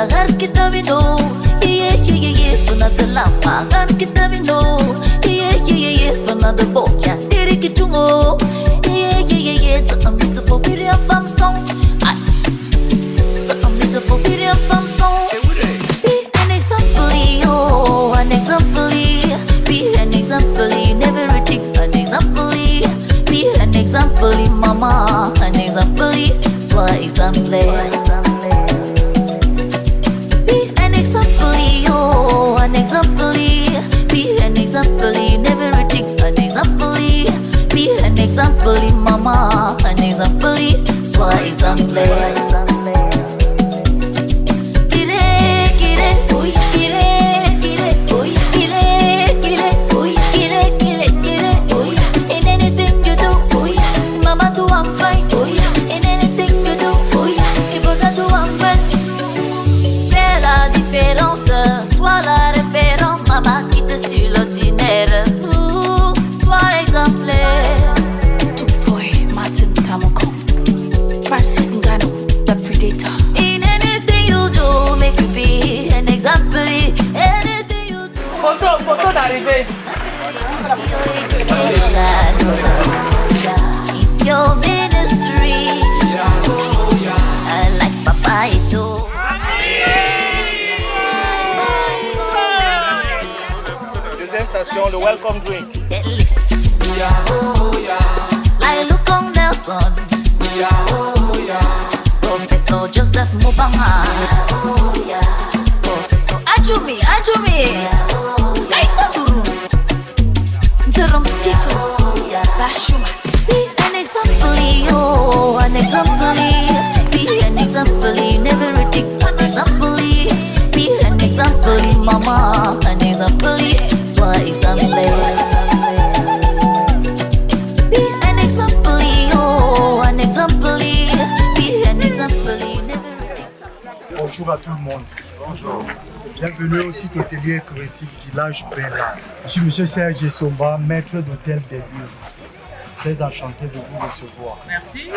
agar kita vino, yeah yeah yeah yeah, fana de lama, agar kita vino, yeah yeah yeah yeah, fana de boya, diri kitungo, yeah yeah yeah yeah, to a beautiful video fam song, to a beautiful video fam song. Be an example, oh, an example, be an example, never repeat an example, be an example, mama, an example, sois exemplaire. An example, be an example, never repeat an example, be an example, mama, an example, sois exemplaire. In anything you do, mama do I'm fine. In anything you do, brother do I'm fine. Fais la différence, sois la référence, maman quitte sur l'ordinaire. Sois exemplaire. Tout foi, Martin Tamoko. Francis Ngannou, the predator. In anything you do, make you be an example. Anything you do. Photo d'arrivée. In your ministry, like Papa Ito. Deuxième station, le welcome drink. Like Lukong Nelson, Professor Joseph Mobanga, Professor Ajumi, Kaifaduru, Jerome Stephen, Bashumas. be an example, oh, an example, be an example, never repeat an example, be an example, mama, an example, sois exemplaire. Be an example, oh, an example, be an example, never repeat. Bonjour à tout le monde. Bonjour. Bienvenue au site hôtelier touristique Village Bella. Je suis M. Serge Somba, maître d'hôtel des lieux. Très enchanté de vous recevoir. Merci.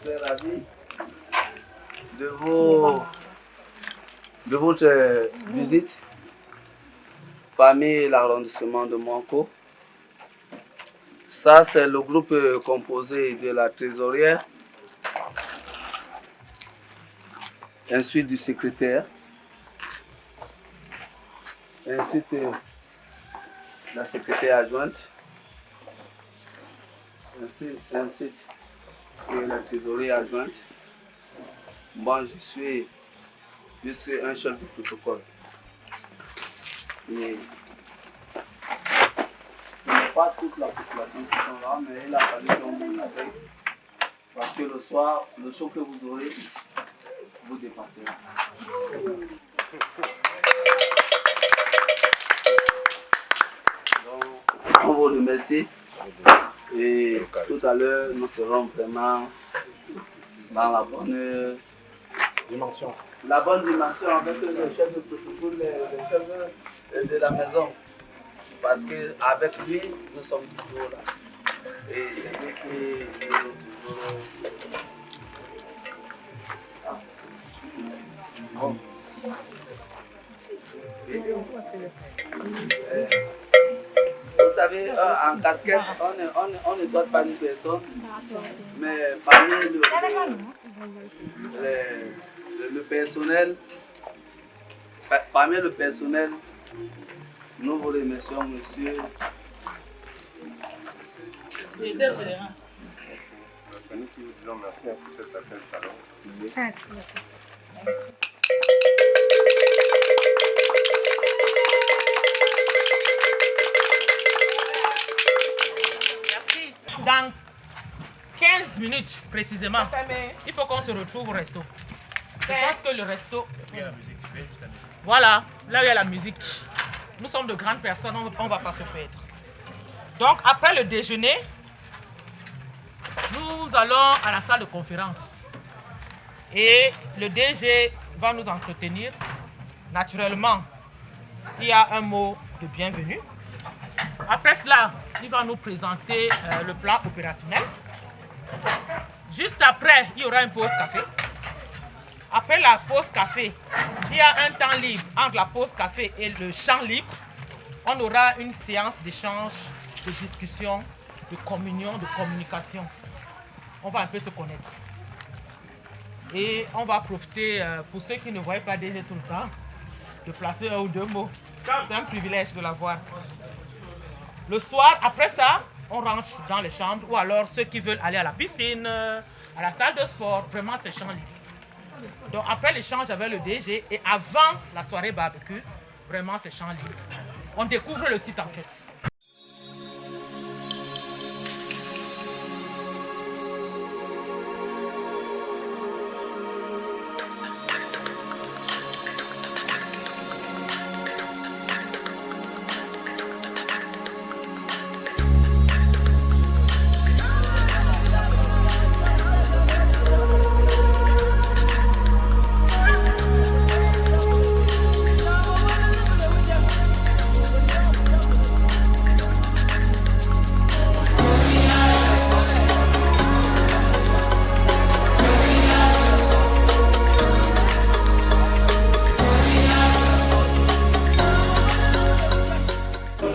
très ravi de votre visite parmi l'arrondissement de Manko. Ça, c'est le groupe composé de la trésorière, ensuite du secrétaire, ensuite la secrétaire adjointe, ainsi que la trésorière adjointe. Moi, je suis un chef de protocole. Et pas toute la population qui sont là, mais il a fallu qu'on vous l'accueille. Parce que le soir, le show que vous aurez, vous dépassez. Donc, on vous remercie. Et tout à l'heure, nous serons vraiment dans la bonne dimension. La bonne dimension avec le chef de protocole, le chef de la maison. Parce qu'avec lui, nous sommes toujours là. Et c'est lui qui nous toujours. Bon. Vous savez, en casquette, on ne doit pas une personne, mais parmi le personnel, nous vous remercions, monsieur. C'est nous qui vous disons merci pour cet appel talent. Merci. Dans 15 minutes précisément, il faut qu'on se retrouve au resto. Je pense que le resto... Voilà, là où il y a la musique. Nous sommes de grandes personnes, on ne va pas se perdre. Donc après le déjeuner, nous allons à la salle de conférence. Et le DG va nous entretenir. Naturellement, il y a un mot de bienvenue. Après cela, il va nous présenter le plan opérationnel. Juste après, il y aura une pause café. Après la pause café, il y a un temps libre entre la pause café et le champ libre. On aura une séance d'échange, de discussion, de communion, de communication. On va un peu se connaître. Et on va profiter, pour ceux qui ne voyaient pas DG tout le temps, de placer un ou deux mots. C'est un privilège de l'avoir. Le soir, après ça, on rentre dans les chambres ou alors ceux qui veulent aller à la piscine, à la salle de sport, vraiment c'est champ libre. Donc après l'échange avec le DG et avant la soirée barbecue, vraiment c'est champ libre. On découvre le site en fait.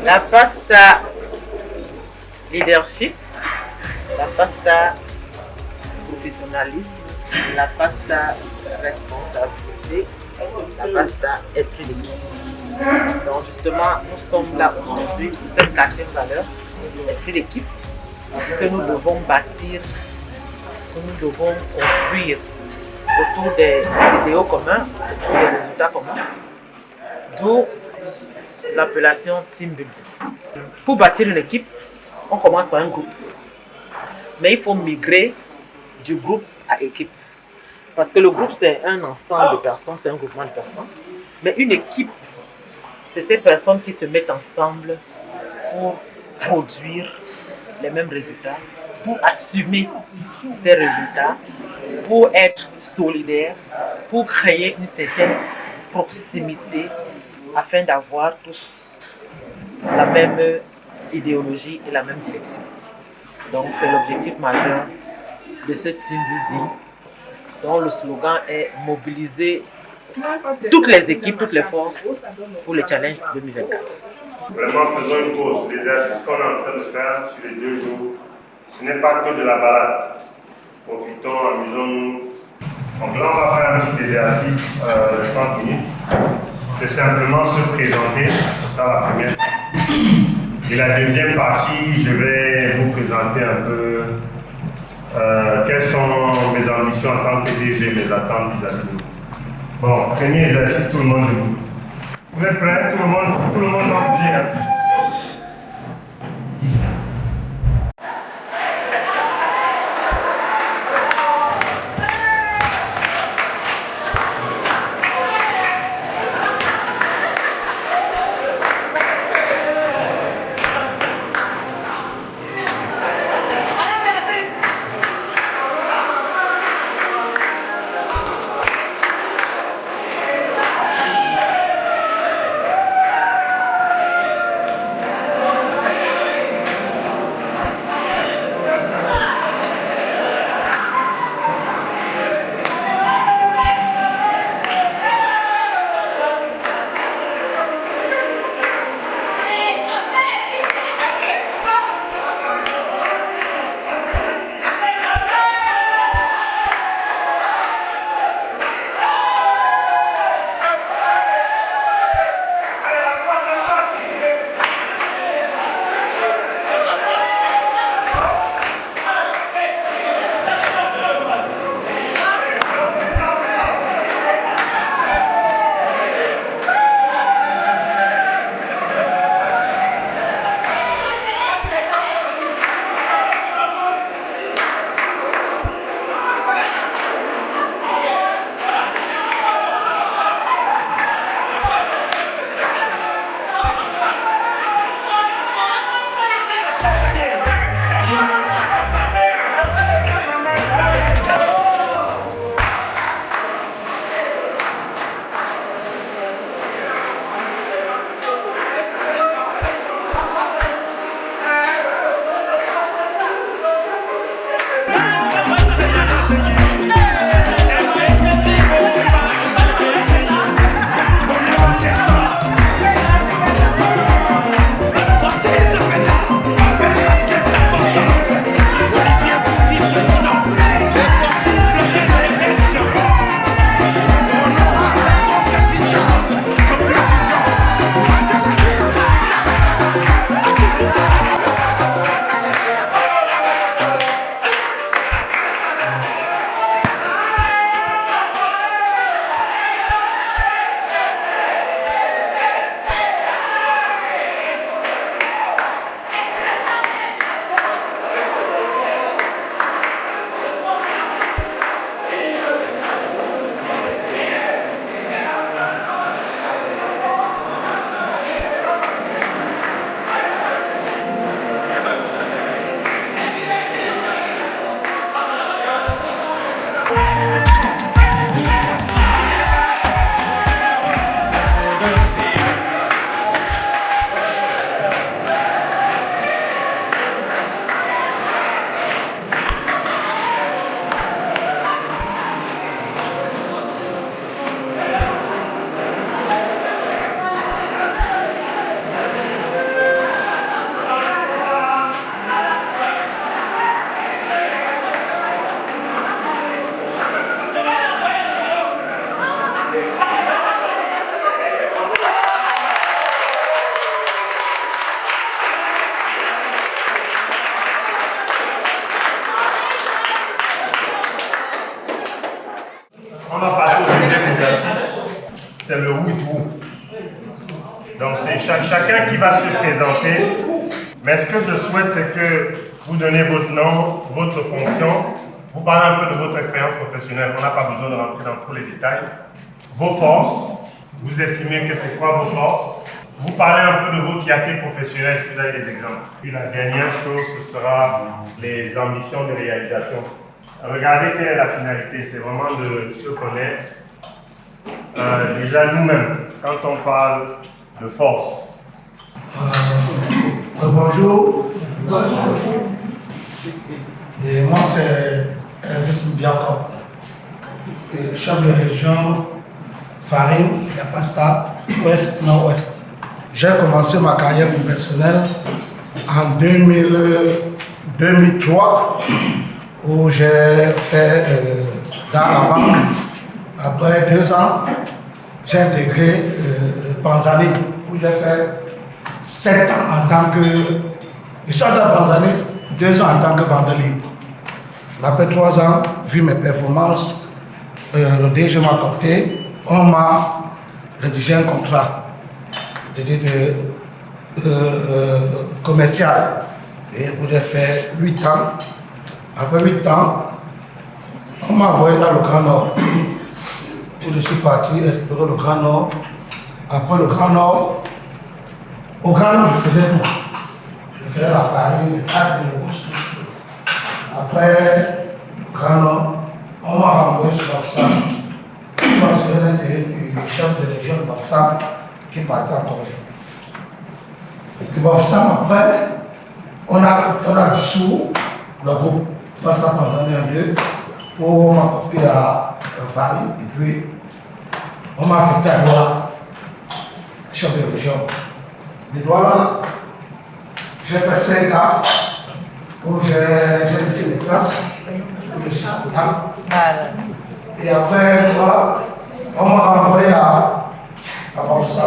La pasta leadership, la pasta professionnalisme, la pasta responsabilité, la pasta esprit d'équipe. Donc justement, nous sommes là aujourd'hui pour cette quatrième valeur, esprit d'équipe, que nous devons bâtir, que nous devons construire autour des idéaux communs, autour des résultats communs. D'où l'appellation team building. Pour bâtir une équipe, on commence par un groupe. Mais il faut migrer du groupe à équipe. Parce que le groupe, c'est un ensemble de personnes, c'est un groupement de personnes. Mais une équipe, c'est ces personnes qui se mettent ensemble pour produire les mêmes résultats, pour assumer ces résultats, pour être solidaires, pour créer une certaine proximité afin d'avoir tous la même idéologie et la même direction. Donc c'est l'objectif majeur de ce team building dont le slogan est mobiliser toutes les équipes, toutes les forces pour le challenge 2024. Vraiment, faisons une pause. L'exercice qu'on est en train de faire sur les 2 jours, ce n'est pas que de la balade. Profitons, amusons-nous. Donc là, on va faire un petit exercice de 30 minutes. C'est simplement se présenter, ce sera la première. Et la deuxième partie, je vais vous présenter un peu quelles sont mes ambitions en tant que DG, mes attentes vis-à-vis de nous. Bon, premier exercice, tout le monde debout. Vous êtes prêts? Tout le monde dans le gym. On va passer au deuxième exercice, c'est le who's who. Donc c'est chacun qui va se présenter, mais ce que je souhaite c'est que vous donnez votre nom, votre fonction, vous parlez un peu de votre expérience professionnelle, on n'a pas besoin de rentrer dans tous les détails. Vos forces, vous estimez que c'est quoi vos forces? Vous parlez un peu de vos fiertés professionnelles si vous avez des exemples. Puis la dernière chose, ce sera les ambitions de réalisation. Regardez quelle est la finalité, c'est vraiment de se connaître. Déjà nous-mêmes, quand on parle de force. Bonjour. Et moi c'est Elvis Biakop, chef de région farine, la pasta ouest-nord-ouest. J'ai commencé ma carrière professionnelle en 2003 où j'ai fait dans la banque. Après 2 ans, j'ai intégré Panzani où j'ai fait 7 ans en tant que... Je suis allé à Panzani 2 ans en tant que vendeur libre. Après 3 ans, vu mes performances, le DG m'a coopté, on m'a rédigé un contrat commercial. Et j'ai fait 8 ans. Après 8 ans, on m'a envoyé dans le Grand Nord. Où je suis parti explorer le Grand Nord. Après le Grand Nord, au Grand Nord, je faisais tout. Je faisais la farine, les pâtes, les rousses. Après le Grand Nord, on m'a renvoyé sur Bafsa. Moi, c'est l'un des chefs de région de Bafsa qui partait en congé. De Bafsa, après, on a dissous le groupe Bafsa Panzani en 2 pour m'apporter à farine. Et puis, on m'a affecté à Douala, chef de région. De Douala, j'ai fait 5 ans où j'ai laissé les classes, où je suis content. Et après, Douala, on m'a renvoyé à Bafsa,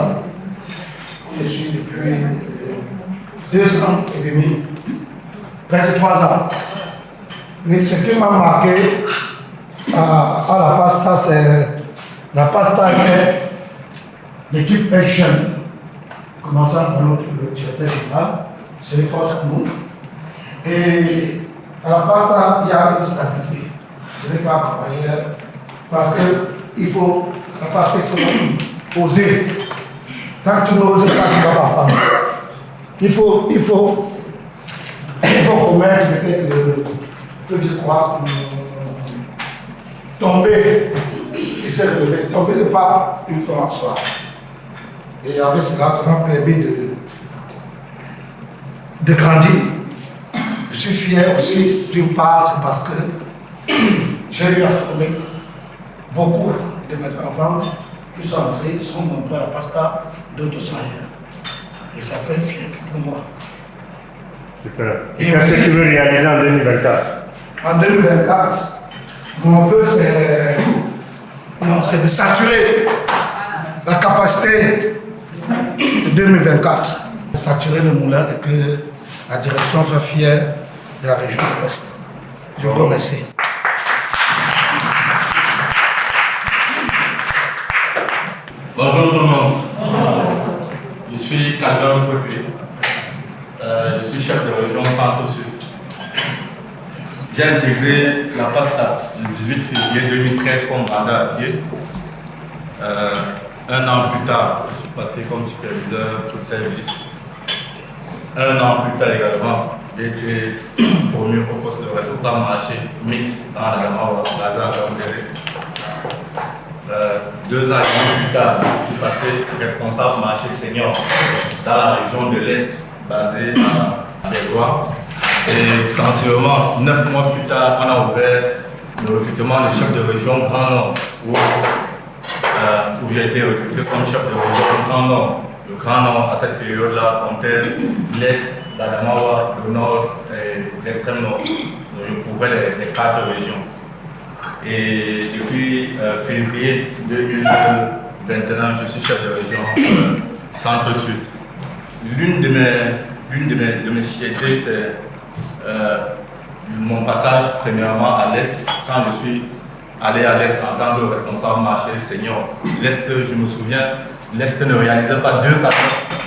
où je suis depuis 2 ans et demi, presque 3 ans. Mais ce qui m'a marqué à la pasta, c'est la pasta fait l'équipe est jeune, commençant par notre directeur général, c'est une force pour nous. Et à la pasta, il y a une stabilité. Ce n'est pas comme ailleurs, parce que la pasta, il faut oser. Tant que tu n'oses pas, tu ne vas pas prendre. Il faut commettre que je crois tomber et se lever. Tomber n'est pas une fois en soi. Et avec cela, ça m'a permis de grandir. Je suis fier aussi, d'une part, c'est parce que j'ai eu à former beaucoup de mes enfants qui sont entrés, sont montés à la pasta, d'autres sont ailleurs. Et ça fait une fierté pour moi. Super. Et qu'est-ce que tu veux réaliser en 2024? En 2024, mon vœu c'est de saturer la capacité de 2024. Saturer le moulin et que la direction soit fière de la région de l'Ouest. Je vous remercie. Bonjour tout le monde. Je suis Calvin Peuplé. Je suis chef de région Centre-Sud. J'ai intégré la pasta le 18 février 2013 comme mandat à pied. 1 an plus tard, je suis passé comme superviseur food service. 1 an plus tard également, j'ai été promu au poste de responsable marché mix dans la gamme Bazar Gambéré. 2 ans et demi plus tard, je suis passé responsable marché senior dans la région de l'Est, basée à Bédoua. Et essentiellement, 9 mois plus tard, on a ouvert le recrutement de chef de région Grand Nord, où j'ai été recruté comme chef de région Grand Nord. Le Grand Nord, à cette période-là, comptait l'Est, l'Adamawa, le Nord et l'extrême Nord. Donc je couvrais les 4 régions. Et depuis février 2021, je suis chef de région Centre-Sud. L'une de mes fiertés, c'est mon passage premièrement à l'Est, quand je suis allé à l'Est en tant que responsable marché senior. L'Est, je me souviens, l'Est ne réalisait pas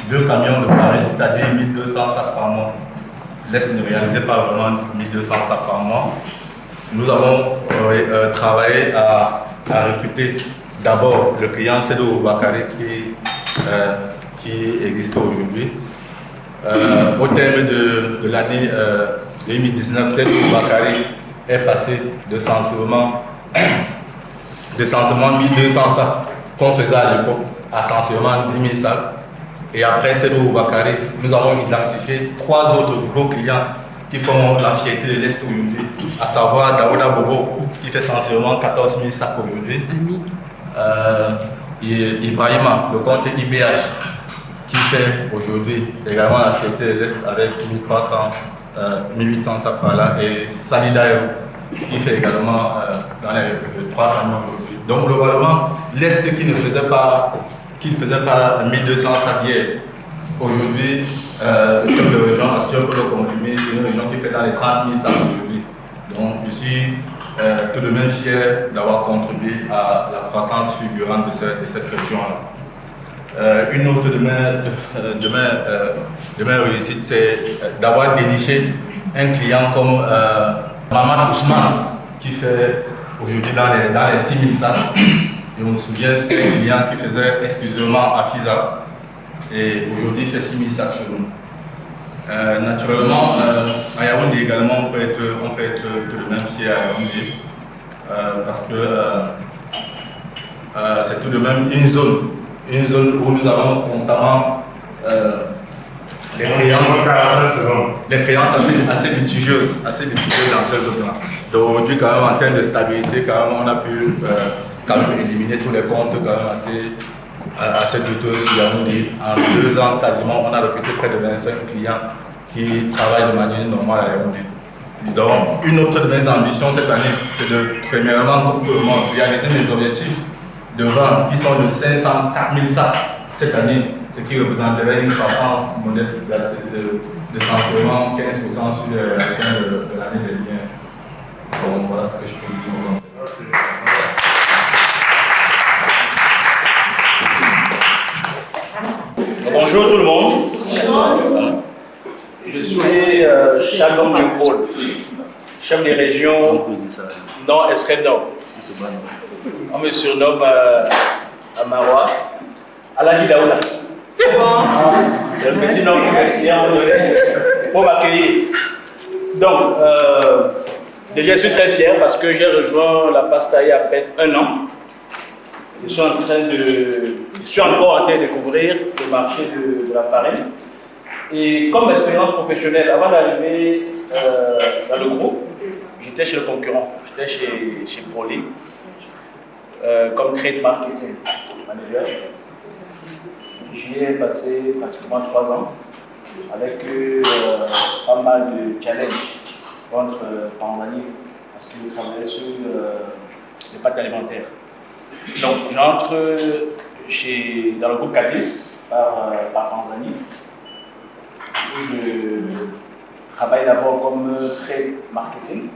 2 camions de farine, c'est-à-dire 1200 sacs par mois. L'Est ne réalisait pas vraiment 1200 sacs par mois. Nous avons travaillé à recruter d'abord le client Seydou Bakary qui existe aujourd'hui. Au terme de l'année 2019, Seydou Bakary est passé de censurement 1200 sacs qu'on faisait à l'époque à censurement 10 000 sacs. Et après Seydou Bakary, nous avons identifié 3 autres gros clients qui font la fierté de l'Est aujourd'hui, à savoir Daouda Bobo, qui fait sensiblement 14 000 sacs aujourd'hui, Ibrahima, le comte IBH, qui fait aujourd'hui également la fierté de l'Est avec 1800 sacs par là, et Salidayo, qui fait également dans les 3 camions aujourd'hui. Donc globalement, l'Est qui ne faisait pas 1200 sacs hier, aujourd'hui, le chef de région actuel peut le confirmer, c'est une région qui fait dans les 30 000 sacs aujourd'hui. Donc je suis tout de même fier d'avoir contribué à la croissance fulgurante de cette région-là. Une autre de mes réussites, c'est d'avoir déniché un client comme Mamad Ousmane, qui fait aujourd'hui dans les 6 000 sacs. Je me souviens, c'était un client qui faisait exclusivement à Fiza. Et aujourd'hui, il fait 6 000 sacs chez nous. Naturellement, à Yaoundé également, on peut être tout de même fier à Yaoundé. Parce que c'est tout de même une zone où nous avons constamment les créances assez litigieuses dans ces zones-là. Donc aujourd'hui, quand même, en termes de stabilité, quand même, on a pu quand même éliminer tous les comptes quand même assez douteux sur Yaoundé. En 2 ans, quasiment, on a recruté près de 25 clients qui travaillent de manière normale à Yaoundé. Donc, une autre de mes ambitions cette année, c'est de, premièrement, comme tout le monde, réaliser mes objectifs de vente qui sont de 504 000 sacs cette année, ce qui représenterait une croissance modeste de sensiblement 15% sur les relations de l'année dernière. Donc, voilà ce que je peux dire. Bonjour tout le monde. Je suis Chagom Léopold, chef des régions Nord-Est Nord. On me surnomme Amawa Aladi Daouda. C'est un petit nom qui est pour m'accueillir. Donc, déjà je suis très fier parce que j'ai rejoint la Pasta il y a à peine 1 an. Je suis encore en train de découvrir le marché de la farine. Et comme expérience professionnelle, avant d'arriver dans le groupe, j'étais chez le concurrent, j'étais chez Broly, comme trade marketing manager. J'y ai passé pratiquement 3 ans avec pas mal de challenges contre Tanzanie parce que je travaillais sur les pâtes alimentaires. Donc j'entre dans le groupe Cadiz par Tanzanie, où je travaille d'abord comme trade marketing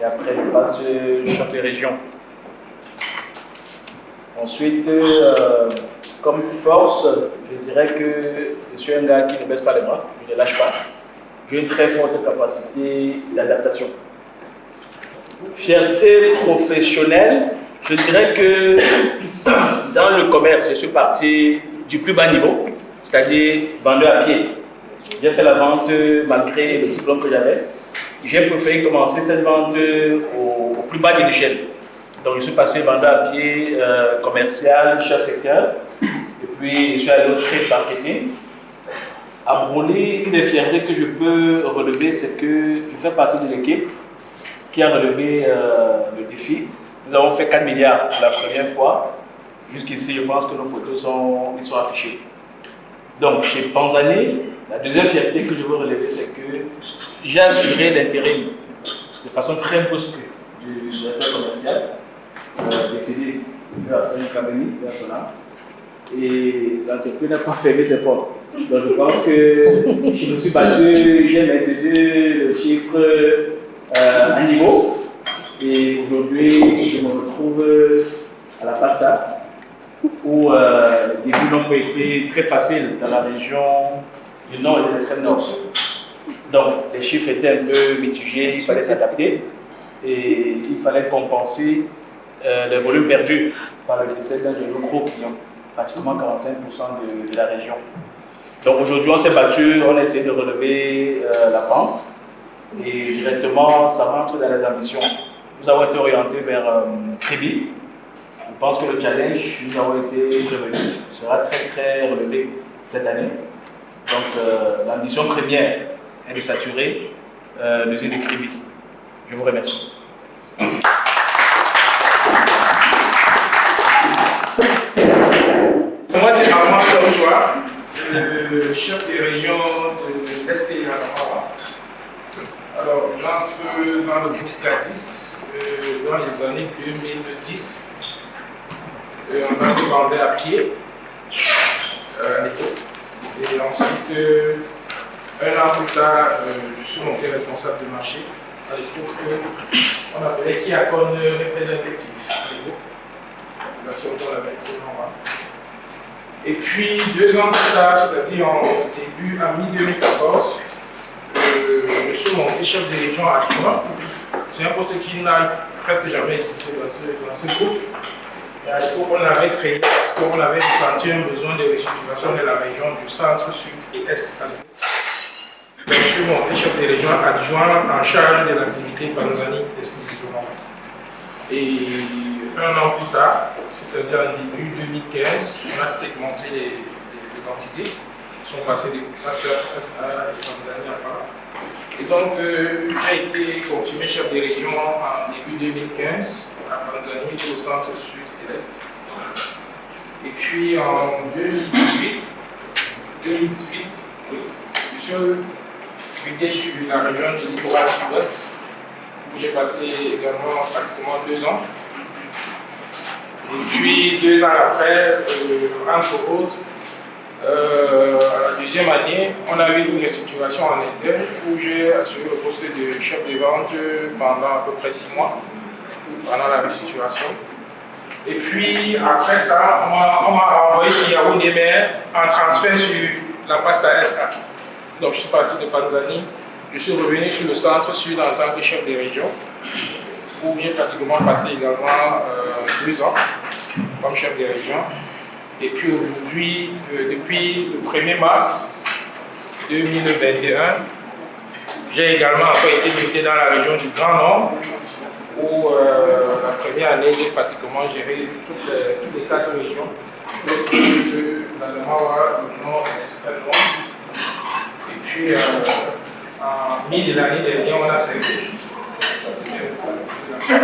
et après je passe chef de région. Ensuite, comme force, je dirais que je suis un gars qui ne baisse pas les bras, je ne lâche pas. J'ai une très forte capacité d'adaptation. Fierté professionnelle, je dirais que dans le commerce, je suis parti du plus bas niveau, c'est-à-dire vendeur à pied. J'ai fait la vente malgré le diplôme que j'avais. J'ai préféré commencer cette vente au plus bas de l'échelle. Donc je suis passé vendeur à pied, commercial, chef secteur. Et puis je suis allé au trade marketing. À Broly, une des fiertés que je peux relever, c'est que je fais partie de l'équipe qui a relevé le défi. Nous avons fait 4 milliards pour la première fois. Jusqu'ici, je pense que nos photos sont affichées. Donc, chez Panzani, la deuxième fierté que je veux relever, c'est que j'ai assuré l'intérim de façon très brusque du directeur commercial, décédé il y a 5 ans, et l'entreprise n'a pas fermé ses portes. Donc, je pense que je me suis battu, j'ai maintenu le chiffre à niveau. Et aujourd'hui, je me retrouve à la Pasta, où les débuts n'ont pas été très faciles dans la région du Nord et de l'extrême Nord. Donc, les chiffres étaient un peu mitigés, il fallait s'adapter et il fallait compenser les volumes perdus par le décès d'un de nos gros clients, pratiquement 45% de la région. Donc aujourd'hui, on s'est battu, on a essayé de relever la pente et directement, ça rentre dans les ambitions. Nous avons été orientés vers Crébi. Je pense que le challenge, nous avons été prévenus, sera très relevé cette année. Donc l'ambition première est de saturer l'usine de Kribi. Je vous remercie. Moi, c'est Armand Kamjoua, le chef des régions de l'Est et Adamawa. Alors, j'entre dans le groupe Gladys dans les années 2010. On a demandé à pied à l'époque. Et ensuite, un an plus tard, je suis monté responsable de marché. À l'époque, on appelait Kiakon représentatif. À l'époque, la seconde on avait ce nom-là. Et puis, 2 ans plus tard, c'est-à-dire en mi-2014, je suis monté chef de région adjoint. C'est un poste qui n'a presque jamais existé dans ce groupe. Et à l'époque, on avait créé parce qu'on avait senti un besoin de restructuration de la région du centre, sud et est. Donc, je suis monté chef de région adjoint en charge de l'activité Panzani exclusivement. Et 1 an plus tard, c'est-à-dire en début 2015, on a segmenté les entités. Ils sont passés des Master à Panzani à part. Et donc, j'ai été confirmé chef de région en début 2015 à Panzani, au centre, sud et l'est. Et puis en 2018, je suis muté sur la région du littoral sud-ouest, où j'ai passé également pratiquement 2 ans. Et puis 2 ans après, entre autres, à la 2e année, on a eu une restructuration en interne où j'ai assuré le poste de chef de vente pendant à peu près 6 mois, pendant la restructuration. Et puis après ça, on m'a renvoyé sur Yaoundé, mais en transfert sur la Pasta SA. Donc je suis parti de Panzani, je suis revenu sur le centre sud en tant que chef de région, où j'ai pratiquement passé également 2 ans comme chef de région. Et puis aujourd'hui, depuis le 1er mars 2021, j'ai également encore été muté dans la région du Grand Nord, où la première année, j'ai pratiquement géré toutes les 4 régions, l'Est de l'Adamawa, le Nord et l'Extrême Nord. Et puis, en mi de l'année dernière, on a servi. Ça, c'était la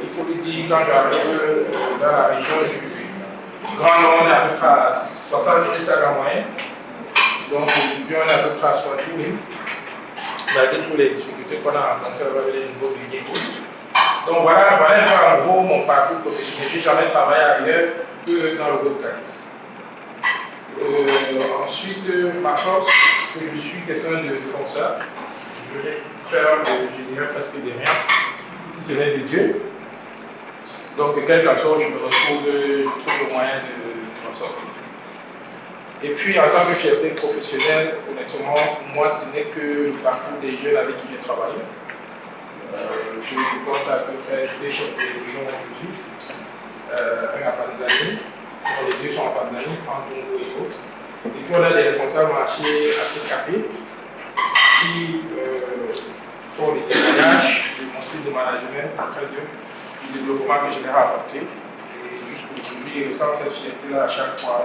il faut le dire, quand j'arrive dans la région du Grand Nord, on est à peu près à 60 000 sacs en moyenne. Donc aujourd'hui, on est à peu près à 60 000. Malgré toutes les difficultés qu'on a rencontrées avec les niveaux du ghetto. Donc voilà un peu en gros mon parcours professionnel. Je n'ai jamais travaillé ailleurs que dans le groupe Gladys. Ensuite, ma force, c'est que je suis quelqu'un de fonceur. Je n'ai peur je dirais presque de rien, si ce n'est de Dieu. Donc, de quelque façon, je me retrouve le moyen de m'en sortir. Et puis, en tant que fierté professionnelle, honnêtement, moi, ce n'est que le parcours des jeunes avec qui j'ai travaillé. Je porte à peu près 2 chefs de région aujourd'hui, un à Panzani, les 2 sont à Panzani, en Congo et autres. Et puis, on a des responsables marchés assez capés qui font des témoignages de mon style de management auprès d'eux, du développement que je leur ai apporté. Et jusqu'aujourd'hui, sans cette fierté-là à chaque fois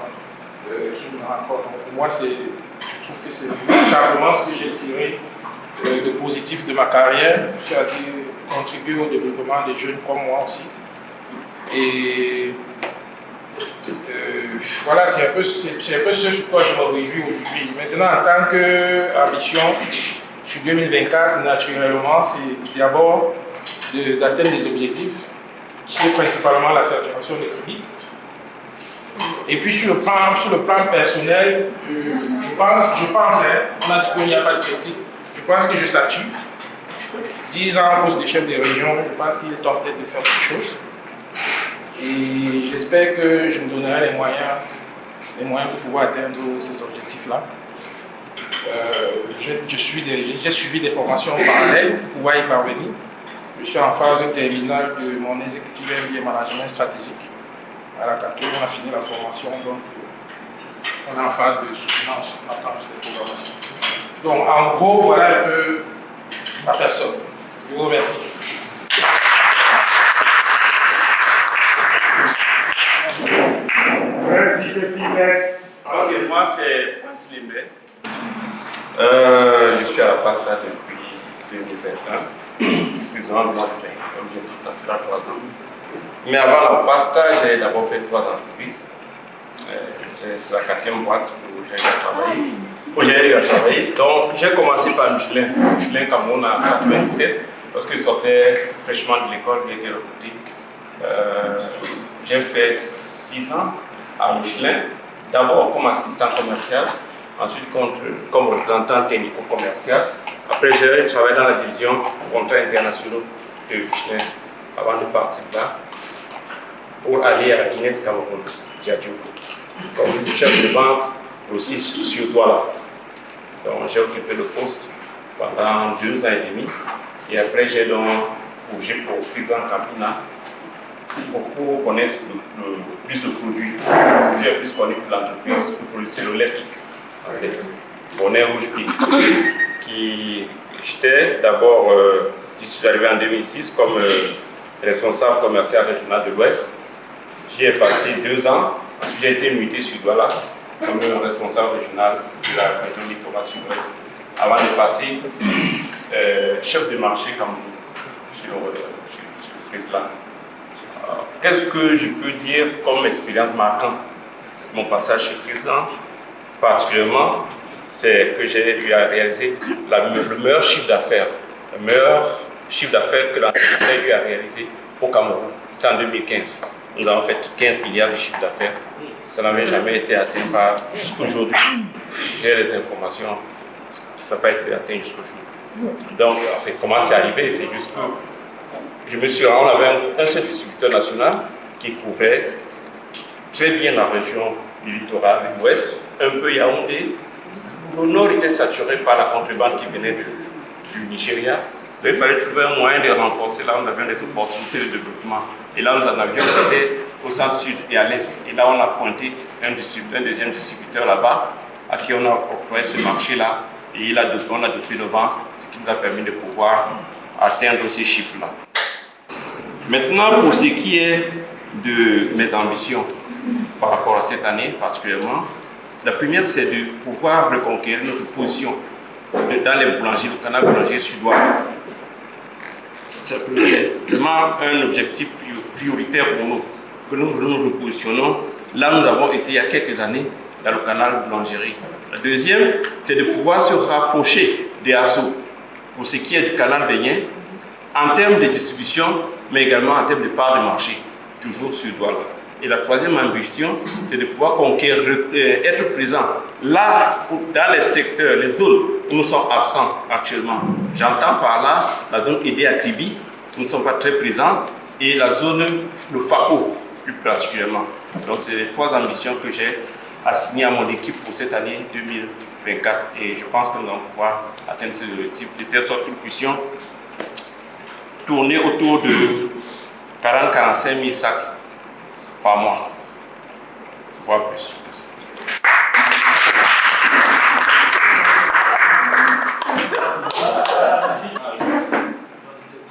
qu'ils me rencontrent. Donc pour moi, je trouve que c'est véritablement ce que j'ai tiré de positif de ma carrière, c'est-à-dire contribuer au développement des jeunes comme moi aussi. Et voilà, c'est un peu ce sur quoi je me réjouis aujourd'hui. Maintenant, en tant qu'ambition, sur 2024, naturellement, c'est d'abord d'atteindre des objectifs, qui est principalement la saturation des crédits. Et puis sur le plan personnel, je pense, on a dit qu'il n'y a pas de critique, je pense que je sature. 10 ans en poste de chef de région, je pense qu'il est temps peut-être de faire quelque chose. Et j'espère que je me donnerai les moyens pour pouvoir atteindre cet objectif-là. J'ai suivi des formations parallèles pour pouvoir y parvenir. Je suis en phase terminale de mon exécutif MBA Management Stratégique. À la Cato, on a fini la formation, donc on est en phase de soutenance, on attend juste les programmations. Donc en gros, voilà un peu ma personne. Je vous remercie. Merci, merci. Ok, moi c'est Prince Limbé. Je suis à Président de notre pays, comme j'ai dit, ça fera 3 ans. Mais avant la PASTA, j'ai d'abord fait 3 entreprises. C'est la 4e boîte où j'ai eu à travailler. Donc, j'ai commencé par Michelin Cameroun en 1997, lorsque je sortais fraîchement de l'école, j'ai été recruté. J'ai fait 6 ans à Michelin, d'abord comme assistant commercial, ensuite comme représentant technico-commercial. Après, j'ai travaillé dans la division contrats internationaux de Michelin avant de partir là pour aller à Guinness Cameroun, Diadio, comme chef de vente aussi sur Douala. Donc, j'ai occupé le poste pendant 2 ans et demi. Et après, j'ai donc bougé pour Frisan Campina. Beaucoup connaissent plus le produit. Le produit est plus connu que l'entreprise. Le produit, c'est le lait pic, en fait. Bonnet rouge pic. J'étais d'abord, je suis arrivé en 2006 comme responsable commercial régional de l'Ouest. J'y ai passé 2 ans. Ensuite, j'ai été muté sur Douala comme responsable régional de la région littorale sud-ouest. Avant de passer chef de marché sur Friesland. Qu'est-ce que je peux dire comme expérience marquante de mon passage chez Friesland? Particulièrement, c'est que j'ai eu à réaliser le meilleur chiffre d'affaires. Le meilleur chiffre d'affaires que l'entreprise a eu à réaliser au Cameroun. C'était en 2015. Nous avons fait 15 milliards de chiffre d'affaires. Ça n'avait jamais été atteint jusqu'aujourd'hui. J'ai les informations. Ça n'a pas été atteint jusqu'aujourd'hui. Donc, en fait, comment c'est arrivé? C'est juste que on avait un seul distributeur national qui couvrait très bien la région du littoral, de l'ouest, un peu Yaoundé. Le nord était saturé par la contrebande qui venait du Nigeria. Donc, il fallait trouver un moyen de renforcer. Là, on avait des opportunités de développement. Et là, nous en avions, c'était au centre-sud et à l'est. Et là, on a pointé un deuxième distributeur là-bas, à qui on a octroyé ce marché-là. Et on a dopé nos ventes, ce qui nous a permis de pouvoir atteindre ces chiffres-là. Maintenant, pour ce qui est de mes ambitions par rapport à cette année particulièrement, la première, c'est de pouvoir reconquérir notre position dans les boulangeries, le canal boulanger sudois. C'est vraiment un objectif prioritaire pour nous, que nous repositionnons. Là, nous avons été il y a quelques années dans le canal boulangerie. La deuxième, c'est de pouvoir se rapprocher des ASSO pour ce qui est du canal Beignet, en termes de distribution, mais également en termes de part de marché, toujours sur Douala. Et la troisième ambition, c'est de pouvoir conquérir, être présent là, dans les secteurs, les zones où nous sommes absents actuellement. J'entends par là la zone aidée à Kribi, nous ne sommes pas très présents, et la zone, le FACO, plus particulièrement. Donc, c'est les 3 ambitions que j'ai assignées à mon équipe pour cette année 2024. Et je pense que nous allons pouvoir atteindre ces objectifs, de telle sorte que nous puissions tourner autour de 40-45 000 sacs par mois, voire plus.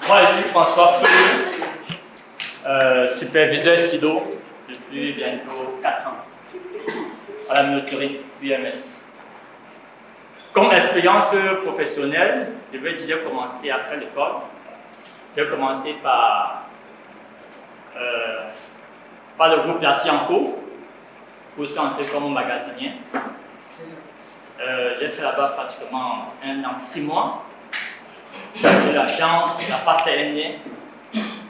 Moi, je suis François Feu, superviseur SIDO depuis bientôt 4 ans à la minoterie UMS. Comme expérience professionnelle, je vais déjà commencer après l'école. J'ai commencé par le groupe Yacianco, où je suis entré comme magasinier. J'ai fait là-bas pratiquement 1 an, 6 mois. J'ai eu la chance, la pasta est née,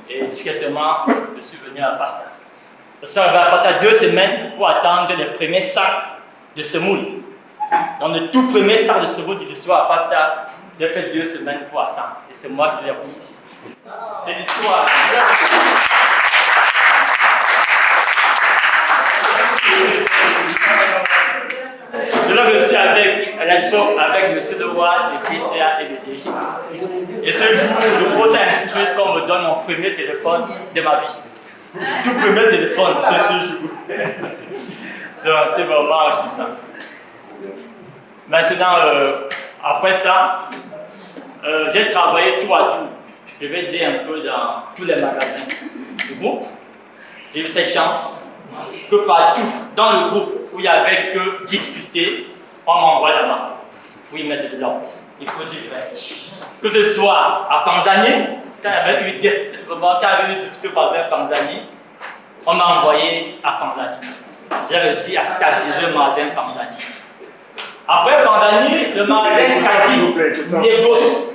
et discrètement, je suis venu à la pasta. Je suis arrivé à la pasta 2 semaines pour attendre les premiers sacs de semoule. Dans le tout premier sac de semoule de l'histoire à pasta, j'ai fait 2 semaines pour attendre, et c'est moi qui l'ai reçu. C'est l'histoire. Je l'ai reçu à l'époque avec M. Leroy, le PCA et le DG. Et ce jour, le gros a instruit qu'on me donne mon premier téléphone de ma vie. Tout premier téléphone de ce jour. Donc c'était vraiment enrichissant. Maintenant, après ça, j'ai travaillé tout à tout. Je vais dire un peu dans tous les magasins du groupe. J'ai eu cette chance que partout dans le groupe où il n'y avait que difficulté, on m'envoie là-bas pour y mettre de l'ordre. il faut dire vrai. Que ce soit à Tanzanie, quand il y avait eu difficulté par exemple en Tanzanie, on m'a envoyé à Tanzanie. J'ai réussi à stabiliser le magasin Tanzanie. Après Tanzanie, le magasin Cadiz négocie.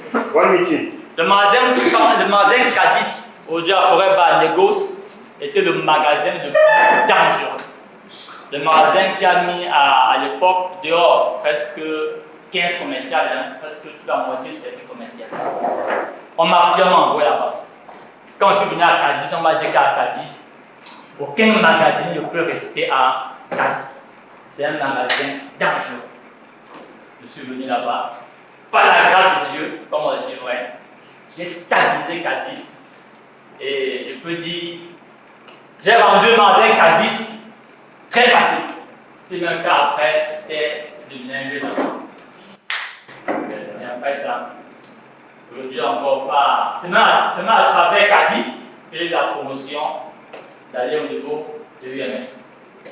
Le magasin Cadiz, aujourd'hui à Forêt-Bar, négocie, était le magasin le plus dangereux. Le magasin qui a mis à l'époque dehors presque 15 commerciales, hein, presque toute la moitié du service commercial. On m'a vraiment envoyé là-bas. Quand je suis venu à Cadiz, on m'a dit qu'à Cadiz, aucun magasin ne peut résister à Cadiz. C'est un magasin dangereux. Je suis venu là-bas. Par la grâce de Dieu, comme on dit, ouais, j'ai stabilisé Cadiz. Et je peux dire, j'ai vendu un magasin Cadiz très facile. C'est même qu'après, c'était devenu un jeu d'enfant. Et après ça, aujourd'hui encore pas. C'est même à travers Cadiz que j'ai eu la promotion d'aller au niveau de l'UMS.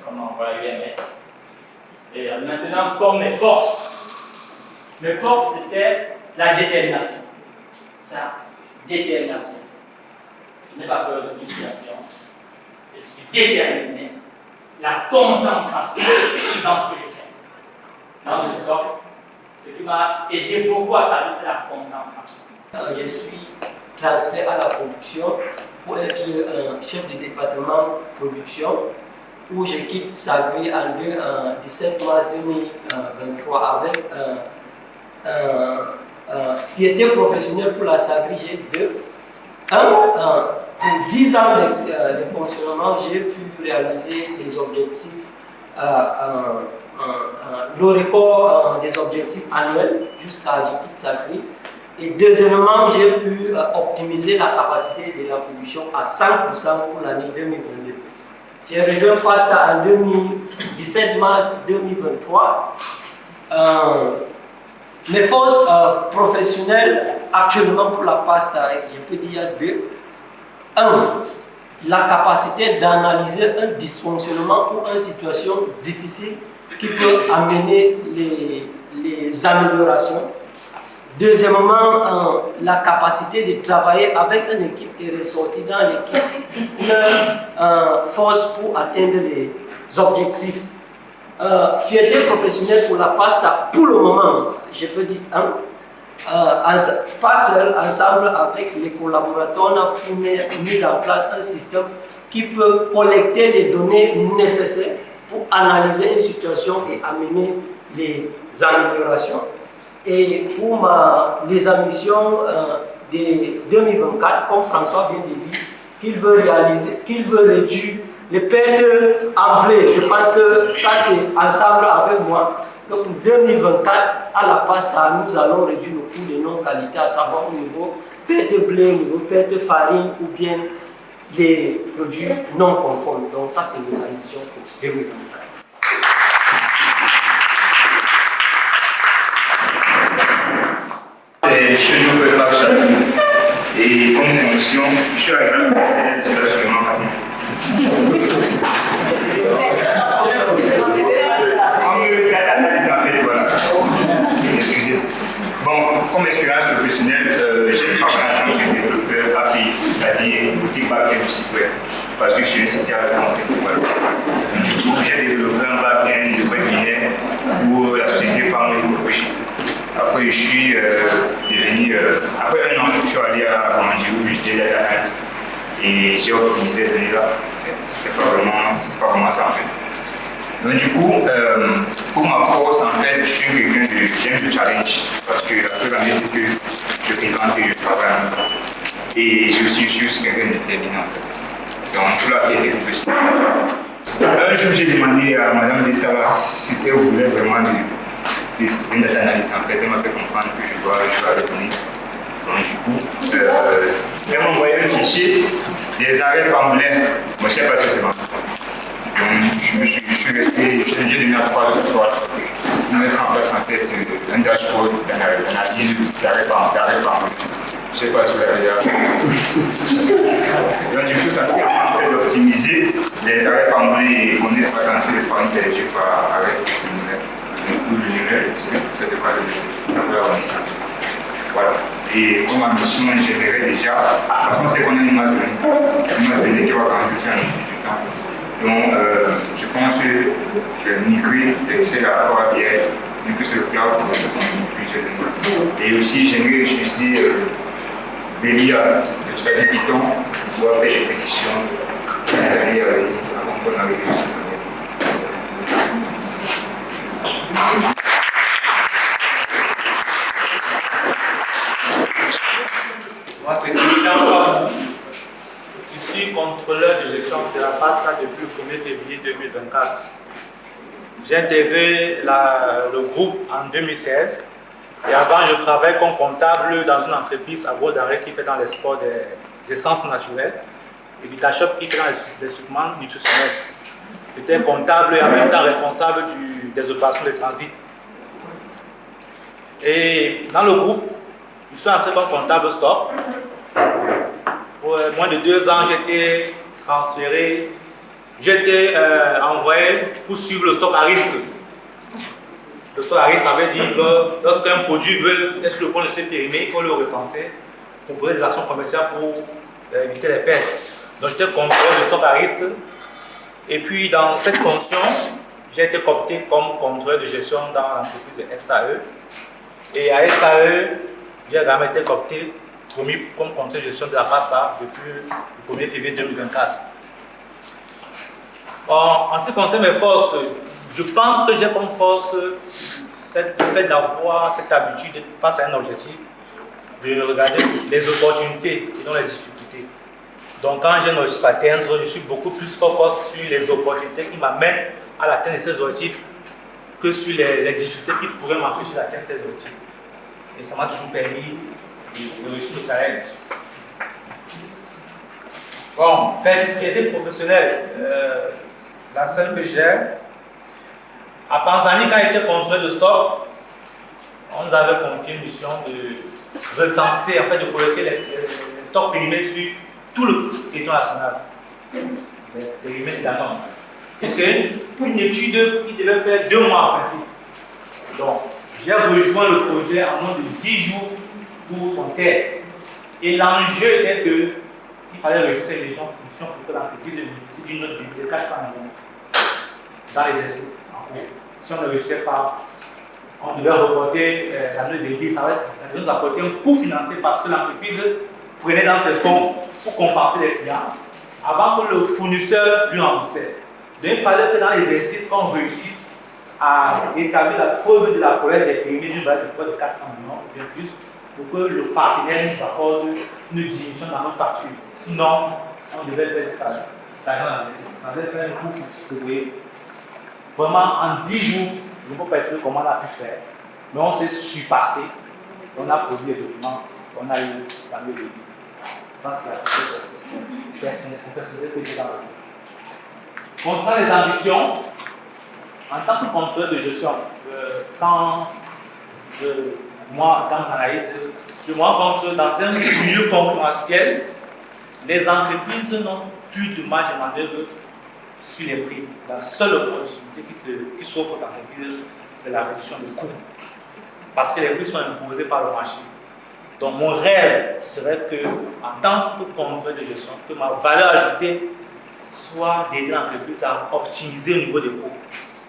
Comment on voit l'UMS. Et maintenant, comme mes forces c'était la détermination. Ça, détermination. Ce n'est pas peur de l'utilisation. Je suis déterminé. La concentration dans ce que je fais. Dans le sport, ce qui m'a aidé beaucoup à Cadiz, c'est la concentration. Je suis transféré à la production pour être chef de département production où je quitte Sagri en 17 mars 2023 avec fierté professionnelle pour la Sagri G2. Pour 10 ans de fonctionnement, j'ai pu réaliser des objectifs, le record des objectifs annuels jusqu'à je quitte Sagri. Et deuxièmement, j'ai pu optimiser la capacité de la production à 100% pour l'année 2022. J'ai rejoint PASTA en 17 mars 2023. Mes forces professionnelles actuellement pour la PASTA, je peux dire deux. La capacité d'analyser un dysfonctionnement ou une situation difficile qui peut amener les améliorations. Deuxièmement, la capacité de travailler avec une équipe et ressortir dans l'équipe leur force pour atteindre les objectifs. Fierté professionnelle pour la PASTA, pour le moment, je peux dire pas seul, ensemble avec les collaborateurs, on a mis en place un système qui peut collecter les données nécessaires pour analyser une situation et amener les améliorations. Et pour les ambitions de 2024, comme François vient de dire, qu'il veut réduire les pertes en blé. Je pense que ça c'est ensemble avec moi. Donc pour 2024, à la PASTA, nous allons réduire le coût de non-qualité, à savoir au niveau perte blé, au niveau perte farine ou bien les produits non conformes. Donc ça c'est mes ambitions pour 2024. Je suis nouveau Pacha et comme émotion, je suis arrivé à la situation vraiment pas excusez. Bon, comme expérience professionnelle, j'ai travaillé en tant que développeur API, c'est-à-dire boutique back-end du site web, parce que je suis un site web. Du coup, j'ai développé un back-end de web binaire pour la société Family Corporation. Après, je suis devenu, après un an, je suis allé à Romandie où j'étais data analyst et j'ai optimisé les années là. C'était pas vraiment ça en fait. Donc du coup, pour ma force, en fait, je suis quelqu'un de, j'aime le challenge parce que la première année, c'est que je présente et je travaille en même temps. Et je suis quelqu'un de déterminé en fait. Donc tout la fierté professionnelle. Un jour, j'ai demandé à Madame Dessala si elle voulait vraiment une data analyst en fait. Elle m'a fait comprendre que je dois répondre. Donc du coup, elle m'a envoyé un fichier des arrêts pendulaires. Moi, je ne sais pas si c'est bon. Je suis resté, j'ai donné à 3 heures ce soir pour mettre en place en fait un dashboard d'analyse d'arrêt pendulaire. Je ne sais pas si vous l'avez déjà. Donc du coup, ça serait en fait d'optimiser les arrêts pendulaires et connaître la quantité d'espace perdu par arrêt pendulaire. Du coup, le numérique, c'est pas le Voilà. Et comme ma mission, j'aimerais déjà, de toute façon, c'est qu'on a une masse donnée qui va quand même faire un étude du temps. Donc, je pense que migrer c'est la rapport à BI, vu que c'est le cloud, ça peut prendre plusieurs données. Et aussi, j'aimerais utiliser Belia, c'est-à-dire Python, pour pouvoir faire des pétitions dans les années à venir, avant qu'on arrive sur ça. Moi, c'est Christian Pabou. Je suis contrôleur de gestion de la PASTA depuis le 1er février 2024. J'ai intégré le groupe en 2016 et avant, je travaillais comme comptable dans une entreprise à Gros-Denrée qui fait dans l'export des essences naturelles et VitaShop qui fait dans les suppléments nutritionnels. J'étais comptable et en même temps responsable des opérations de transit. Et dans le groupe, je suis entré comme comptable stock. Pour moins de 2 ans, j'étais transféré, j'étais envoyé pour suivre le stock à risque. Le stock à risque, ça veut dire que lorsqu'un produit veut être sur le point de se périmer, il faut le recenser pour poser des actions commerciales pour éviter les pertes. Donc j'étais contrôleur de stock à risque. Et puis dans cette fonction, j'ai été coopté comme contrôleur de gestion dans l'entreprise SAE. Et à SAE, j'ai également été coopté comme contrôleur de gestion de la PASTA depuis le 1er février 2024. En ce qui concerne mes forces, je pense que j'ai comme force le fait d'avoir cette habitude face à un objectif, de regarder les opportunités et non les difficultés. Donc quand j'ai un objectif à atteindre, je suis beaucoup plus focus sur les opportunités qui m'amènent à l'atteinte de ces objectifs que sur les difficultés qui pourraient m'empêcher d'atteindre ces objectifs. Et ça m'a toujours permis de réussir le challenge. Bon, fierté professionnelle, la seule que j'ai, à Tanzanie, quand j'étais contrôleur de stock, on nous avait confié une mission de recenser, en fait, de collecter les stocks périmés sur tout le territoire national. Les périmètres d'attente. Et c'est une étude qui devait faire 2 mois en principe. Donc, j'ai rejoint le projet en moins de 10 jours pour son terme. Et l'enjeu était qu'il fallait réussir les gens pour que l'entreprise bénéficie d'une note de 400 millions dans l'exercice en cours. Si on ne réussissait pas, on devait reporter la note de débit, ça devait nous apporter un coût financier parce que l'entreprise prenait dans ses fonds pour compenser les clients avant que le fournisseur lui remboursait. Donc il fallait que dans l'exercice, qu'on réussisse à établir la preuve de la collecte des périmés d'une valeur de 400 millions, bien plus, pour que le partenaire nous apporte une diminution dans nos factures. Sinon, on devait faire stagnant dans l'exercice. Ça devait faire un coût financier. Vraiment, en 10 jours, je ne peux pas expliquer comment on a pu faire, mais on s'est surpassé. On a produit les documents, on a eu la mieux de vie. Ça, c'est la professionnelle que j'ai dans la vie. Concernant les ambitions, en tant que contrôleur de gestion, moi, en tant qu'analyste, je me rends compte que dans un milieu concurrentiel, les entreprises n'ont plus de marge de manœuvre sur les prix. La seule opportunité qui s'offre aux entreprises, c'est la réduction des coûts. Parce que les prix sont imposés par le marché. Donc mon rêve serait que, en tant que contrôleur de gestion, que ma valeur ajoutée soit d'aider l'entreprise à optimiser le niveau des coûts.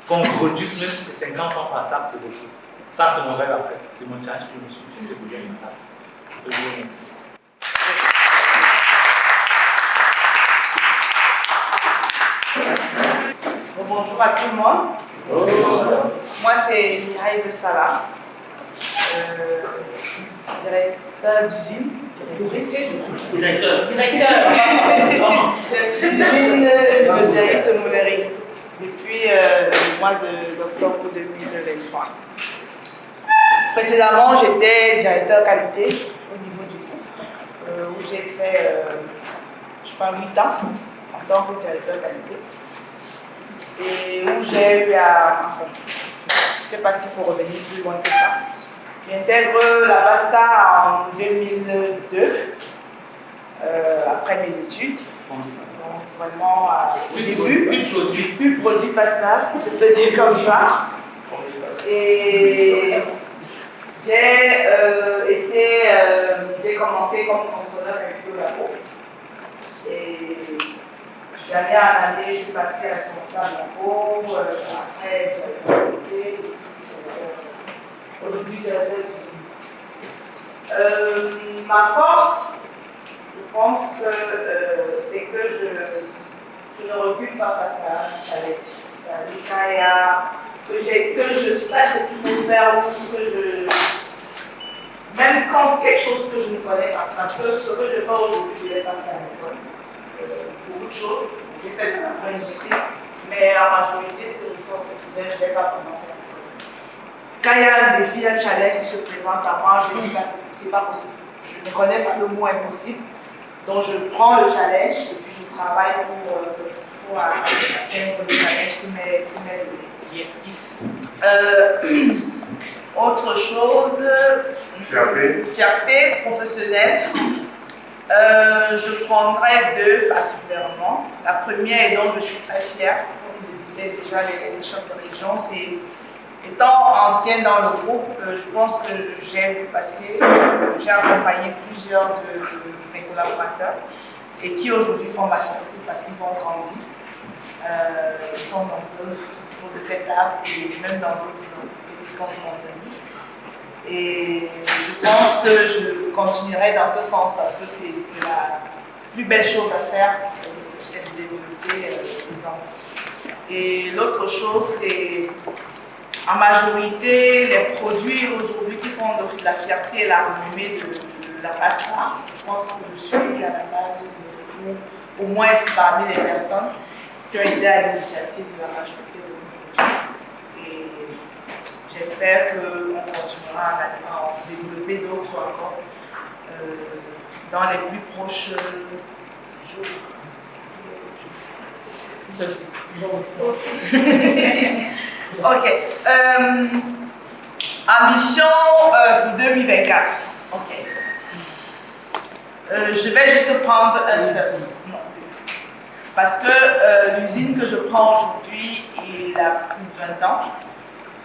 Qu'on réduise même si c'est 50 ans par sac, c'est beaucoup. Ça, c'est mon rêve en fait. C'est mon challenge que je me suis fixé pour gagner une table. Je vous remercie. Bonjour à tout le monde. Bonjour. Moi, c'est Mireille Bessala, directeur d'usine, directeur d'usine de Derry-Semoulerie depuis le mois d'octobre 2023. Précédemment, j'étais directeur qualité au niveau du groupe, où j'ai fait, je crois, 8 ans en tant que directeur qualité. Et où j'ai eu à, enfin, je ne sais pas s'il faut revenir plus loin que ça. J'intègre la PASTA en 2002, après mes études. Donc vraiment au début, plus produit PASTA, si je peux dire comme ça. Et J'ai commencé comme contrôleur au labo. Et d'année en année, je suis passée responsable labo. Après, aujourd'hui, j'ai la cuisine. Ma force, je pense que c'est que je ne recule pas face à un challenge. C'est-à-dire que je sache ce qu'il faut faire, ou que même quand c'est quelque chose que je ne connais pas, parce que ce que je fais aujourd'hui, je ne l'ai pas fait à l'école. Beaucoup de choses, j'ai fait de l'agro-industrie, mais en majorité, ce que je fais au quotidien, je ne l'ai pas vraiment fait. Quand il y a un défi, un challenge qui se présente à moi, je dis que c'est pas possible. Je ne connais pas le mot impossible, donc je prends le challenge et puis je travaille pour atteindre le challenge qui m'est donné. Autre chose, fierté professionnelle. Je prendrai deux particulièrement. La première, et dont je suis très fière, comme le disaient déjà les chefs de région, c'est étant ancienne dans le groupe, je pense que j'ai accompagné plusieurs de mes collaborateurs et qui aujourd'hui font ma fierté parce qu'ils ont grandi. Ils sont nombreux autour de cette table et même dans d'autres entreprises comme Tanzanie. Et je pense que je continuerai dans ce sens parce que c'est la plus belle chose à faire, c'est de développer les hommes. Et l'autre chose, c'est en majorité les produits aujourd'hui qui font de la fierté et la renommée de la pasta. Je pense que je suis à la base au moins parmi les personnes qui ont été à l'initiative de la majorité de nos produits. Et j'espère qu'on continuera à développer d'autres encore dans les plus proches jours. Ok. Ambition pour 2024. Ok. Je vais juste prendre un seul. Parce que l'usine que je prends aujourd'hui, il a plus de 20 ans.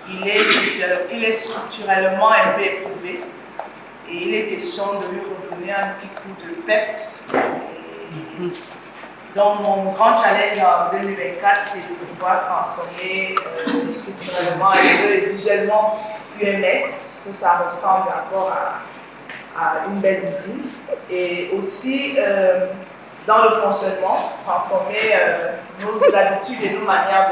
Il est structurellement un peu éprouvé. Et il est question de lui redonner un petit coup de peps. Donc mon grand challenge en 2024, c'est de pouvoir transformer structurellement et visuellement UMS, que ça ressemble encore à une belle usine. Et aussi dans le fonctionnement, transformer nos habitudes et nos manières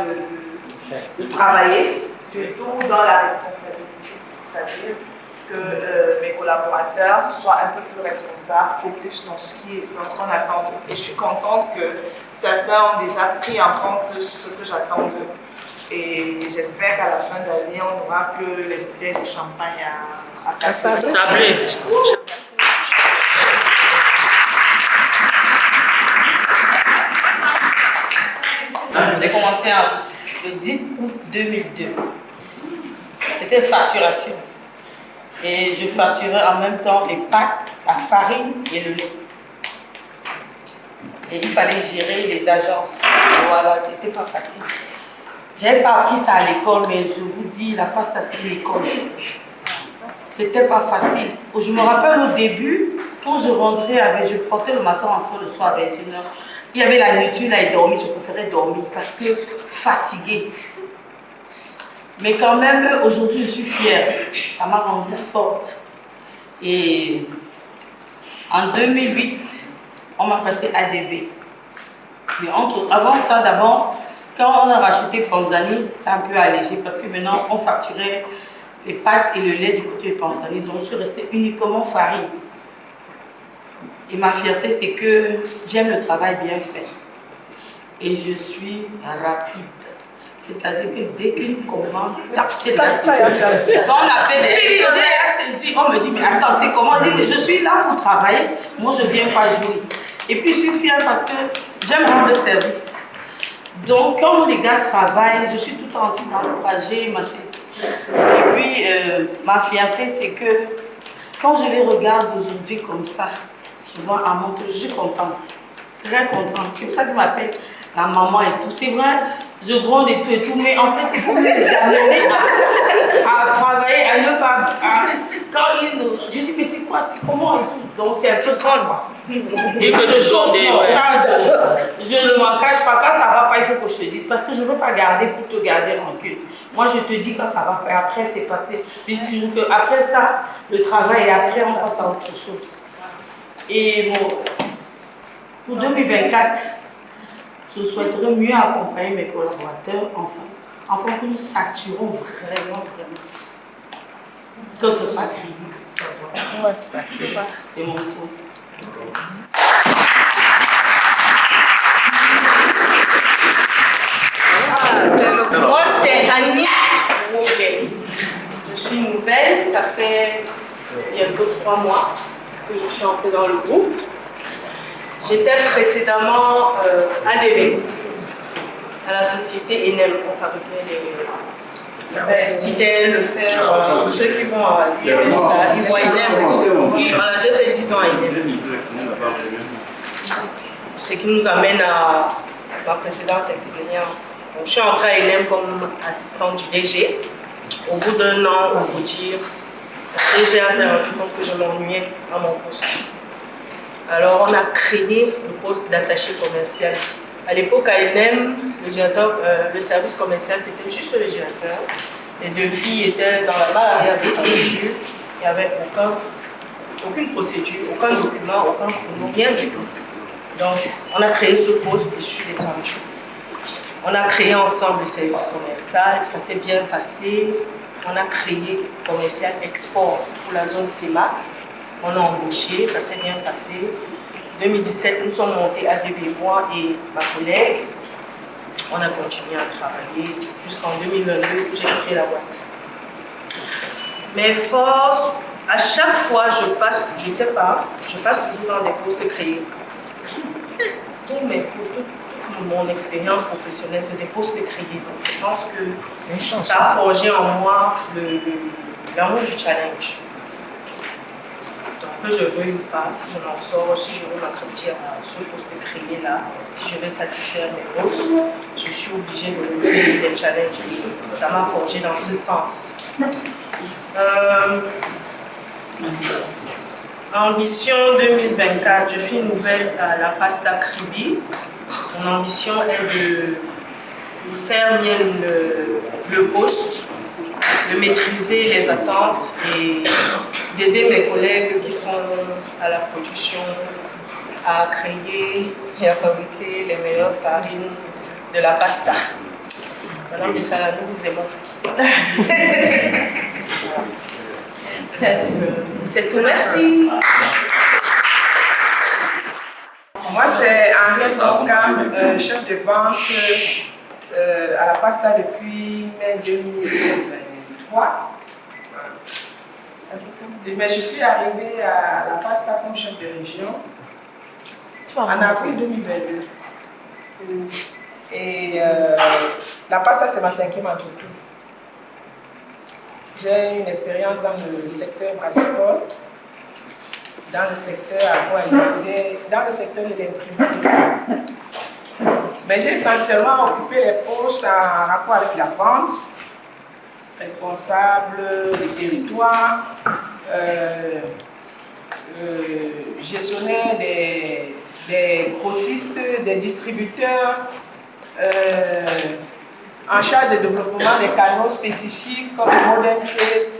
de travailler, surtout dans la responsabilité. C'est-à-dire que mes collaborateurs soient un peu plus responsables, focus dans ce qu'on attend d'eux. Et je suis contente que certains ont déjà pris en compte ce que j'attends d'eux. Et j'espère qu'à la fin de l'année, on n'aura que les bouteilles de champagne à casser. J'ai commencé le 10 août 2002. C'était facturation. Et je facturais en même temps les pâtes, la farine et le lait. Et il fallait gérer les agences. Et voilà, c'était pas facile. J'avais pas appris ça à l'école, mais je vous dis, la pasta c'est l'école. C'était pas facile. Je me rappelle au début, quand je rentrais je portais le matin, rentrais le soir à 21h. Il y avait la nourriture là et dormir, je préférais dormir parce que fatiguée. Mais quand même, aujourd'hui, je suis fière. Ça m'a rendue forte. Et en 2008, on m'a passé ADV. Mais avant ça, d'abord, quand on a racheté Tanzanie, ça a un peu allégé parce que maintenant, on facturait les pâtes et le lait du côté de Tanzanie. Donc, je suis restée uniquement farine. Et ma fierté, c'est que j'aime le travail bien fait. Et je suis rapide. C'est-à-dire que dès qu'une commande, quand on a fait des on me dit, mais attends, c'est comment? Je dis, je suis là pour travailler, moi je ne viens pas jouer. Et puis je suis fière parce que j'aime rendre service. Donc quand les gars travaillent, je suis tout entière d'encourager, machin. Et puis ma fierté, c'est que quand je les regarde aujourd'hui comme ça, je vois à mon tour, je suis contente, très contente. C'est pour ça qu'ils m'appellent la maman et tout. C'est vrai, je gronde et tout, mais en fait, c'est pour les amener à travailler, à ne pas. Quand je dis, mais c'est quoi, c'est comment et tout. Donc, c'est un peu ça, quoi. Et que je chauffe, je ne m'en cache pas. Quand ça va pas, il faut que je te dise. Parce que je ne veux pas garder pour te garder rancune. Moi, je te dis quand ça va pas. Et après, c'est passé. Je dis que après ça, le travail, et après, on passe à autre chose. Et bon, pour 2024, je souhaiterais mieux accompagner mes collaborateurs, enfin que nous saturons vraiment. Que ce soit crédible, que ce soit bon. C'est mon souhait. Moi, c'est Annie Wogen. Je suis nouvelle, ça fait bientôt 3 mois que je suis entrée dans le groupe. J'étais précédemment ADV, à la société ENEM. On fabriquait les citernes, le fer. Pour ceux qui vont à l'IRS, ils voient ENEM. Voilà, j'ai fait 10 ans à ENEM. Ce qui nous amène à ma précédente expérience. Donc, je suis entrée à ENEM comme assistante du DG. Au bout d'1 an, on peut dire, la DGA s'est rendu compte que je m'ennuyais à mon poste. Alors, on a créé le poste d'attaché commercial. À l'époque, à ENEM, le service commercial, c'était juste le directeur. Les devis étaient dans la barrière de signature. Il n'y avait aucune procédure, aucun document, aucun chrono, rien du tout. Donc, on a créé ce poste, je suis descendue. On a créé ensemble le service commercial, ça s'est bien passé. On a créé commercial export pour la zone CEMAC. On a embauché, ça s'est bien passé. En 2017, nous sommes montés à DV, moi et ma collègue. On a continué à travailler jusqu'en 2022, j'ai quitté la boîte. Mes forces, à chaque fois, je passe toujours dans des postes créés. Tous mes postes, toute mon expérience professionnelle, c'est des postes créés. Donc, je pense que ça a forgé en moi l'amour du challenge. Donc, que je veuille ou pas, si je m'en sors, si je veux m'en sortir à ce poste créé là, si je veux satisfaire mes bosses, je suis obligée de relever les challenges et ça m'a forgé dans ce sens. Ambition 2024, je suis nouvelle à la Pasta Kribi. Mon ambition est de faire bien le poste, de maîtriser les attentes et d'aider mes collègues qui sont à la production à créer et à fabriquer les meilleures farines de la pasta. Madame de Salano, nous vous aimons. C'est tout, merci. Moi, c'est Henriette Zorcam, chef de vente à la pasta depuis mai 2023. Mais je suis arrivée à la pasta comme chef de région en avril 2022. Et la pasta, c'est ma 5e entreprise. J'ai une expérience dans le secteur brassicole, dans le secteur agroalimentaire, dans le secteur de l'imprimerie. Mais j'ai essentiellement occupé les postes en rapport avec la vente, responsable des territoires, gestionnaire des grossistes, des distributeurs, en charge du développement des canaux spécifiques comme Modern Trade.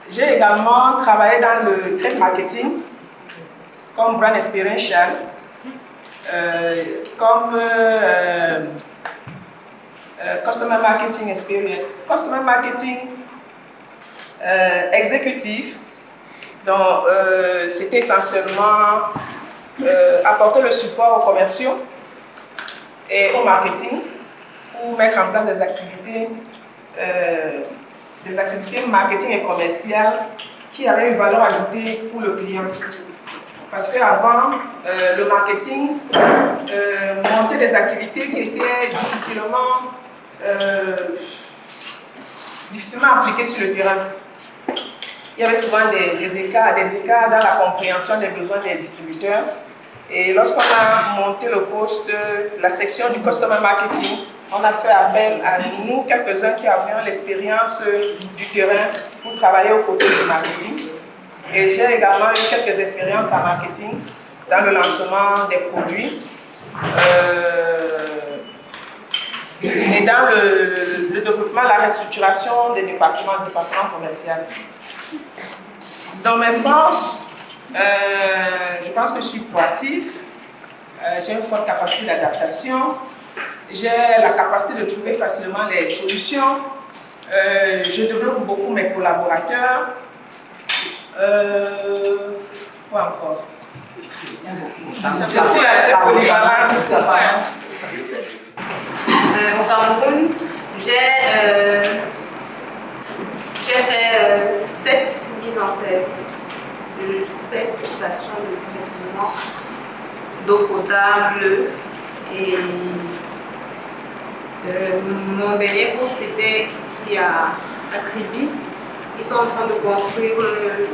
J'ai également travaillé dans le trade marketing comme brand experiential, comme customer marketing experience, customer marketing exécutif. Donc, c'était essentiellement apporter le support aux commerciaux et au marketing pour mettre en place des activités marketing et commerciales qui avaient une valeur ajoutée pour le client. Parce qu'avant, le marketing montait des activités qui étaient difficilement appliquées sur le terrain. Il y avait souvent des écarts dans la compréhension des besoins des distributeurs Et lorsqu'on a monté le poste, la section du Customer Marketing, on a fait appel à nous, quelques-uns qui avions l'expérience du terrain pour travailler aux côtés du marketing. Et j'ai également eu quelques expériences en marketing dans le lancement des produits et dans le développement, la restructuration des départements commerciaux. Dans mes forces, je pense que je suis proactif, j'ai une forte capacité d'adaptation, j'ai la capacité de trouver facilement les solutions, je développe beaucoup mes collaborateurs. Quoi encore? Je suis assez polyvalente. Au Cameroun, j'ai fait 7 mises en service de 7 stations de traitement d'eau potable et mon dernier poste était ici à Kribi. Ils sont en train de construire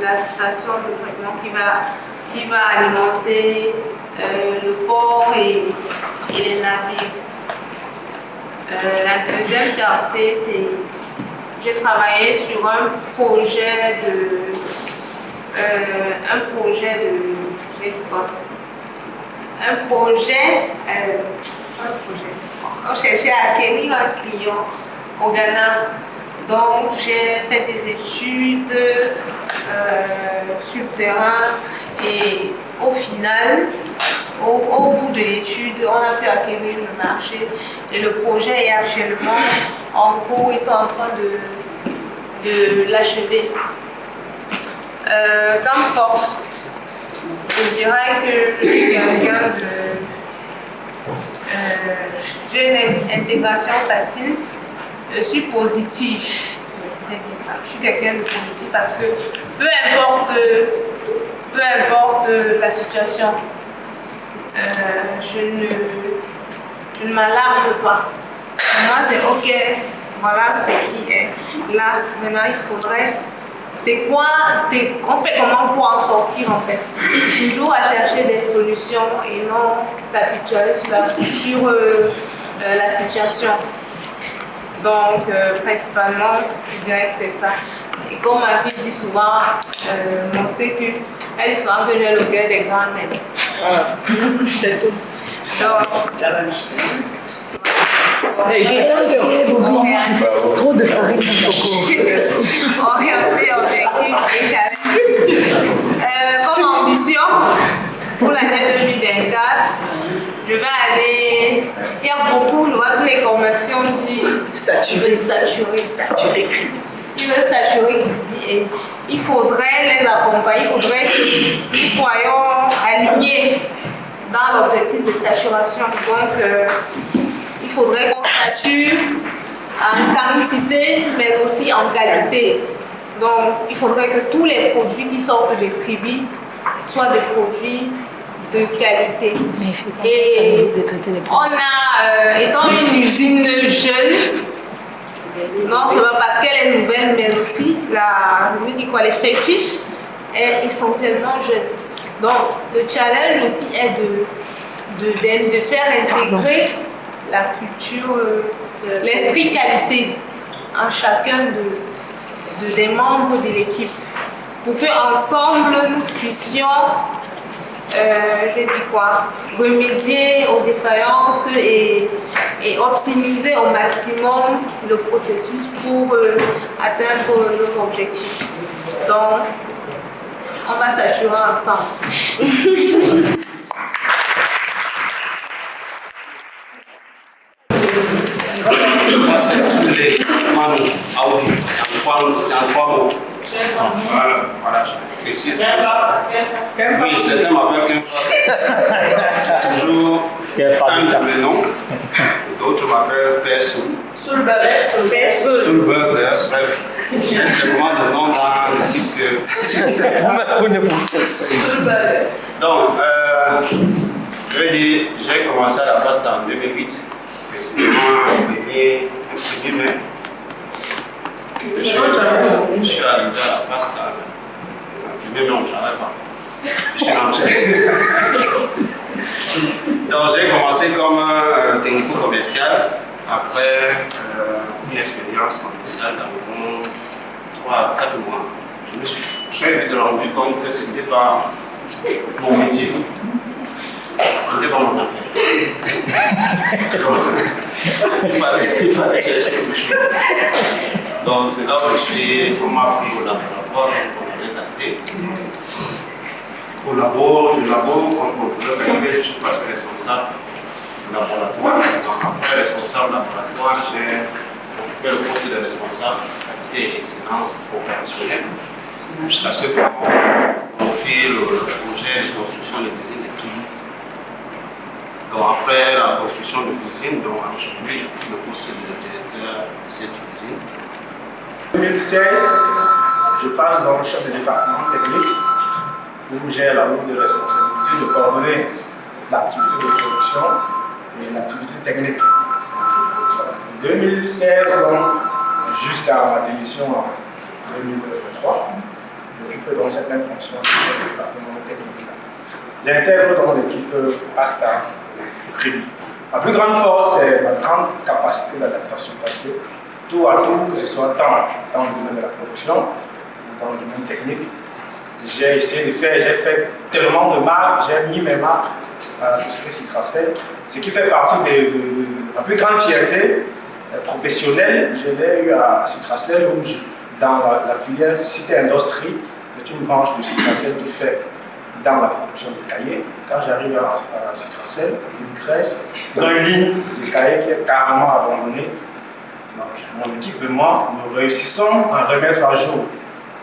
la station de traitement qui va alimenter le port et les navires. La deuxième charité, c'est j'ai travaillé sur un projet on cherchait à acquérir un client au Ghana. Donc j'ai fait des études sur le terrain et au final, au bout de l'étude, on a pu acquérir le marché et le projet est actuellement en cours, ils sont en train de l'achever. Comme force, je dirais que je suis quelqu'un j'ai une intégration facile, je suis positive. Je suis quelqu'un de positif parce que peu importe la situation, je ne m'alarme pas. Pour moi, c'est ok, voilà ce qui est là. Maintenant, il faudrait. On fait comment pour en sortir en fait. Toujours à chercher des solutions et non s'habituer sur la situation. Donc, principalement, je dirais que c'est ça. Et comme ma fille dit souvent, mon sécu, elle dit souvent que j'ai le cœur des grands mères. Voilà. C'est tout. Donc, trop de farine sur orienté, objectif et challenge. Comme ambition, pour l'année 2024, je vais aller. Il y a beaucoup, je vois que les conventions disent saturer. Ils veulent saturer. Et il faudrait les accompagner, il faudrait que nous soyons alignés dans l'objectif de saturation. Donc, il faudrait qu'on sature en quantité, mais aussi en qualité. Donc, il faudrait que tous les produits qui sortent de Kribi soient des produits de qualité. Et on a, étant une usine jeune, non seulement parce qu'elle est nouvelle, mais aussi l'effectif est essentiellement jeune. Donc, le challenge aussi est de faire intégrer la culture, l'esprit qualité en chacun des membres de l'équipe pour qu'ensemble nous puissions, remédier aux défaillances et optimiser au maximum le processus pour atteindre nos objectifs. Donc, on va s'assurer ensemble. C'est sur les manos Audi, c'est en 3 mots. Voilà, je précise. Oui, certains m'appellent toujours un de nom, d'autres m'appellent Père Soul. Soulburger, bref. C'est vraiment le nom dans l'équipe que. Donc, je vais dire, j'ai commencé à la pasta en 2008. Précisément le 1er mai. Je suis arrivé à la pasta. Le 1er mai, on ne travaille pas. Je suis rentré. Donc j'ai commencé comme technico-commercial. Après une expérience commerciale d'environ 3 à 4 mois, je me suis très vite rendu compte que ce n'était pas mon métier. Ce n'était pas mon affaire. il fallait chercher quelque chose. Donc c'est là où on m'a pris au laboratoire comme contrôleur qualité. Au labo, du labo comme contrôleur qualité, je suis passé responsable laboratoire. Après responsable laboratoire, j'ai occupé le poste de responsable qualité et excellence opérationnelle. Jusqu'à ce moment, on fait le projet de construction de l'usine de Kivu. Donc après la construction de l'usine, aujourd'hui j'ai pris le poste de directeur de cette usine. En 2016, je passe dans le chef de département technique où j'ai la lourde responsabilité de coordonner l'activité de production et l'activité technique. En 2016, jusqu'à ma démission en 2023, j'occupais donc cette même fonction du département technique. J'intègre dans l'équipe Asta Crédit. Ma plus grande force, c'est ma grande capacité d'adaptation parce que tout à tout, que ce soit tant dans le domaine de la production ou dans le domaine technique, j'ai essayé de faire, j'ai fait tellement de marques, j'ai mis mes marques à la société Citracel, ce qui fait partie de ma plus grande fierté professionnelle. Je l'ai eu à Citracel, où dans la filière Cité Industrie, c'est une branche de Citracel qui fait dans la production de cahiers. Quand j'arrive à Citracel en 2013, ils ont une ligne de cahiers qui est carrément abandonnée. Donc, mon équipe et moi, nous réussissons à remettre à jour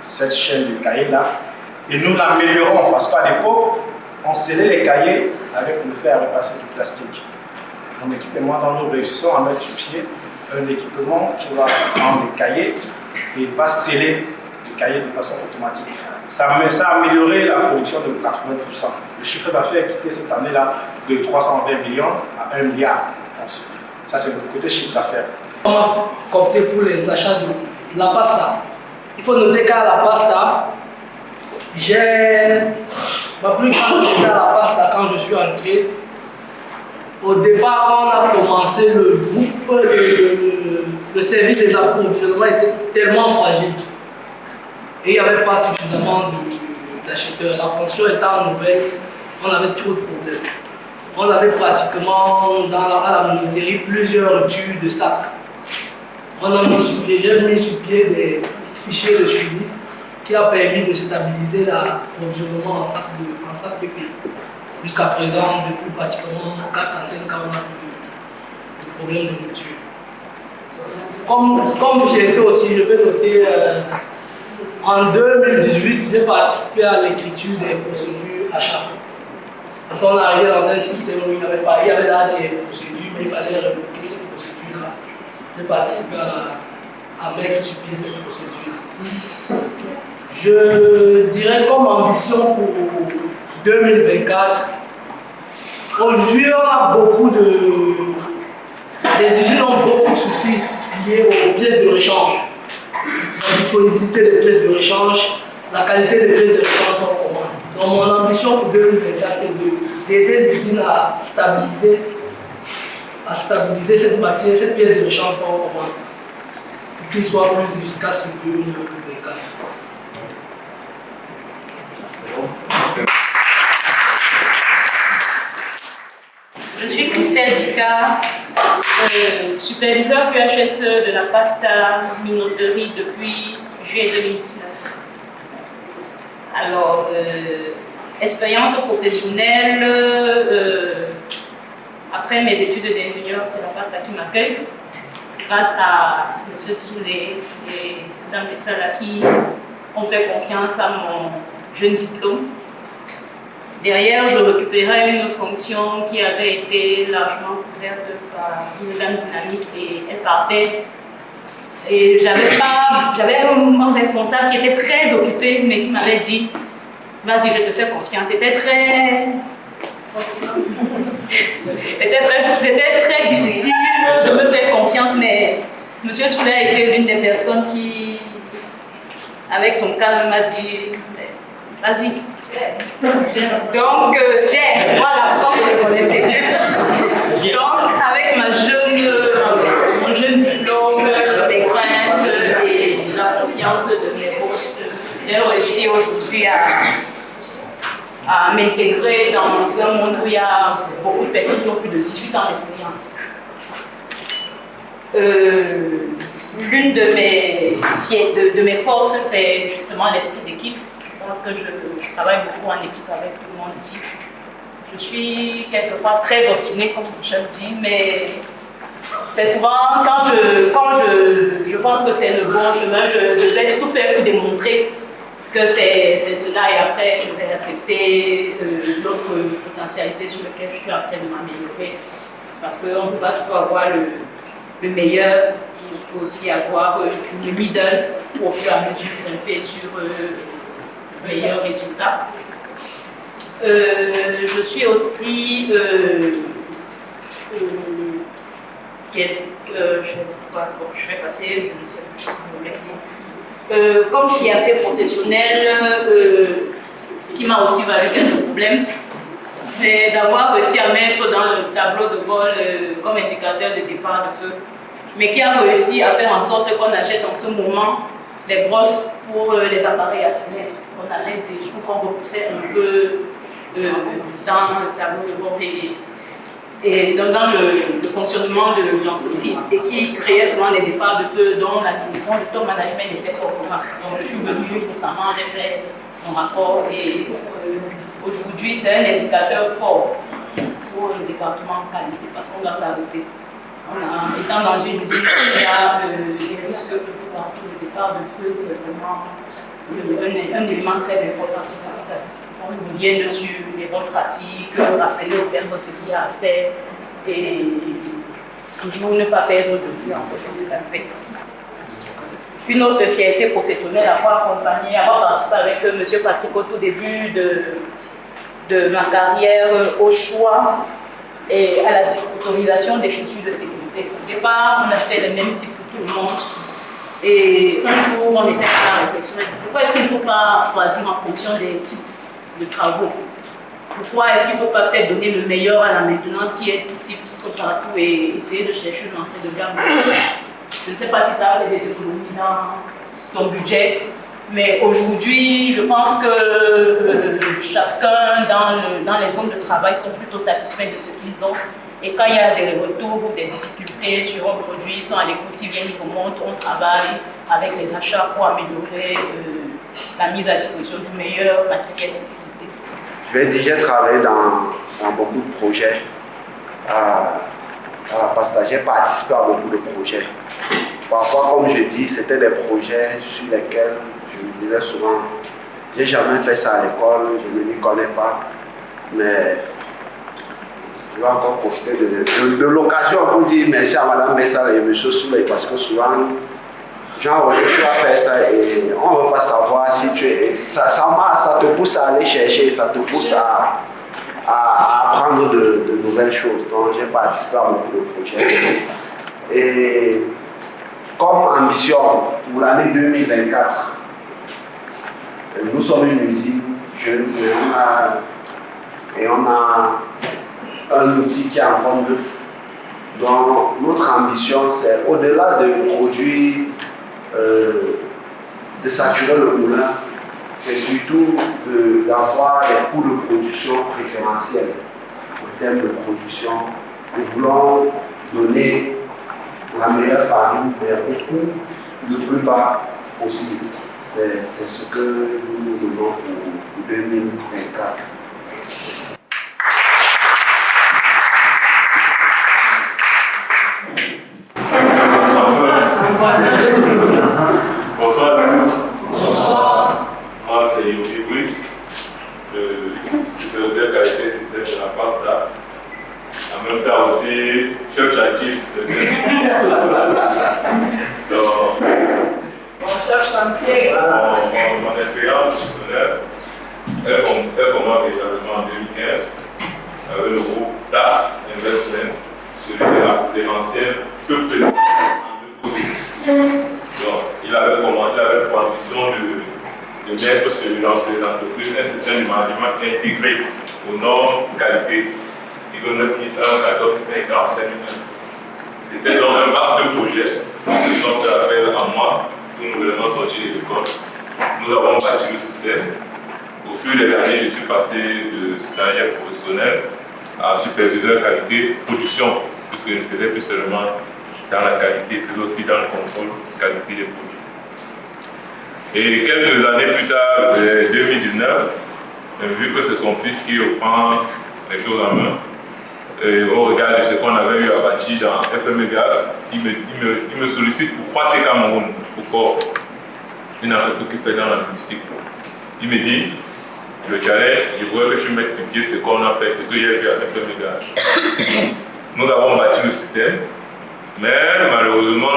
cette chaîne de cahiers-là et nous l'améliorons parce qu'à l'époque, on scellait les cahiers avec le fer à repasser du plastique. Mon équipe et moi, nous réussissons à mettre sur pied un équipement qui va prendre les cahiers et va sceller les cahiers de façon automatique. Ça a amélioré la production de 80%. Le chiffre d'affaires a quitté cette année-là de 320 millions à 1 milliard. Ça, c'est le côté chiffre d'affaires. Comment compter pour les achats de la pasta? Il faut noter qu'à la pasta, j'ai ma plus grande idée à la pasta quand je suis entré. Au départ, quand on a commencé le groupe, le service des approvisionnements était tellement fragile. Et il n'y avait pas suffisamment d'acheteurs. La fonction étant nouvelle, on avait trop de problèmes. On avait pratiquement à la moniterie plusieurs ruptures de sacs. On a mis sur pied, j'ai mis sur pied des fichiers de suivi qui a permis de stabiliser l'approvisionnement en sac de pays. Jusqu'à présent, depuis pratiquement 4 à 5 ans, on n'a plus de problème de rupture. Comme fierté aussi, je vais noter, en 2018, j'ai participé à l'écriture des procédures achats. Parce qu'on est arrivé dans un système où il y avait là des procédures, mais il fallait remonter ces procédures-là. J'ai participé à mettre sur pied cette procédure. Je dirais comme ambition pour 2024, aujourd'hui on a beaucoup les usines ont beaucoup de soucis liés aux pièces de rechange. La disponibilité des pièces de rechange, la qualité des pièces de rechange qu'on commande. Donc mon ambition pour 2024, c'est d'aider l'usine à stabiliser cette matière, cette pièce de rechange qu'on commande, pour qu'il soit plus efficace sur 2024. Je suis Christelle Dika, superviseur QHSE de la pasta minoterie depuis juillet 2019. Alors, expérience professionnelle, après mes études d'ingénieur, c'est la pasta qui m'accueille, grâce à M. Soulé et Mme Bessala qui ont fait confiance à mon jeune diplôme. Derrière, je récupérais une fonction qui avait été largement couverte par une dame dynamique et elle partait. Et j'avais un responsable qui était très occupé, mais qui m'avait dit « Vas-y, je te fais confiance ». C'était très difficile de me faire confiance, mais M. Souley était l'une des personnes qui, avec son calme, m'a dit « Vas-y ». Donc, voilà, comme vous le connaissez. à m'intégrer dans un monde où il y a beaucoup de personnes qui ont plus de 18 ans d'expérience. L'une de mes forces, c'est justement l'esprit d'équipe. Je pense que je travaille beaucoup en équipe avec tout le monde ici. Je suis quelquefois très obstinée, comme je le dis, mais c'est souvent quand je pense que c'est le bon chemin, je vais tout faire pour démontrer que c'est cela, et après je vais accepter d'autres potentialités sur lesquelles je suis en train de m'améliorer. Parce qu'on ne peut pas toujours avoir le meilleur, il faut aussi avoir le middle pour au fur et à mesure grimper sur le meilleur résultat. Je suis aussi je vais passer comme fierté professionnelle qui m'a aussi valu quelques problèmes, c'est d'avoir réussi à mettre dans le tableau de bord comme indicateur de départ de feu, mais qui a réussi à faire en sorte qu'on achète en ce moment les brosses pour les appareils à cinéma. On a laissé des jours qu'on repoussait un peu dans le tableau de bord et dans le fonctionnement de l'entreprise, et qui créait souvent des départs de feu dont le top management était sur le. Donc je suis venue récemment, j'ai fait mon rapport, et aujourd'hui c'est un indicateur fort pour le département qualité parce qu'on doit s'arrêter. Étant dans une usine, il y a des risques de partout. Le départ de feu, c'est vraiment un élément très important. On revient sur les bonnes pratiques, rappeler aux personnes ce qu'il y a à faire et toujours ne pas perdre de vue en fait cet aspect. Une autre fierté professionnelle, avoir accompagné, avoir participé avec M. Patrick au tout début de ma carrière au choix et à la autorisation des chaussures de sécurité. Au départ, on achetait les mêmes types pour tout le monde. Et un jour, on était à la réflexion, on a dit pourquoi est-ce qu'il ne faut pas choisir en fonction des types de travaux? Pourquoi est-ce qu'il ne faut pas peut-être donner le meilleur à la maintenance qui est tout type, qui sont partout, et essayer de chercher une entrée de gamme? Je ne sais pas si ça a fait des économies dans ton budget, mais aujourd'hui, je pense que chacun dans les zones de travail sont plutôt satisfaits de ce qu'ils ont. Et quand il y a des retours ou des difficultés sur un produit, ils sont à l'écoute, ils viennent, ils remontent, on travaille avec les achats pour améliorer la mise à disposition du meilleur matériel de sécurité. Je vais dire, j'ai travaillé dans beaucoup de projets à la PASTA. J'ai participé à beaucoup de projets. Parfois, comme je dis, c'était des projets sur lesquels je me disais souvent, j'ai jamais fait ça à l'école, je ne m'y connais pas, mais je vais encore profiter de l'occasion pour dire merci à Mme Messa et M. Souley, parce que souvent, genre, tu vas faire ça et on ne veut pas savoir si tu es. Ça te pousse à aller chercher, ça te pousse à apprendre de nouvelles choses. Donc, j'ai participé à beaucoup de projets. Et comme ambition pour l'année 2024, nous sommes une usine jeune et on a un outil qui est encore neuf. Donc notre ambition, c'est au-delà de produire, de saturer le moulin, c'est surtout d'avoir des coûts de production préférentiels. En termes de production, nous voulons donner la meilleure farine, mais au coût le plus bas possible. C'est ce que nous donnons pour 2024. Merci. Bonsoir à tous. Bonsoir. Moi, c'est Yogi Brice, le superviseur qualité système de la PASTA. En même temps aussi, chef chantier. Donc, chef chantier. Mon expérience professionnelle, elle commence véritablement en 2015 avec le groupe TAF Investment, celui de l'ancien FEUP en 2012. Donc, il avait pour ambition de mettre sur l'entreprise un système de management intégré aux normes qualité ISO 9001, 14, 45. C'était donc un vaste projet. Ils ont fait appel à moi pour nous vraiment sortir de l'école. Nous avons bâti le système au fil des années, je suis passé de stagiaire professionnel à superviseur qualité production, puisque je ne faisais plus seulement dans la qualité, je faisais aussi dans le contrôle qualité des produits. Et quelques années plus tard, 2019, vu que c'est son fils qui reprend les choses en main, et au regard de ce qu'on avait eu à bâtir dans FM Gaz, il me sollicite pour Praté Cameroun, pour une entreprise qui fait dans la logistique. Il me dit, le challenge, je voudrais que tu mettes sur pied ce qu'on a fait, ce que j'ai vu à FM Gaz. Nous avons bâti le système, mais malheureusement,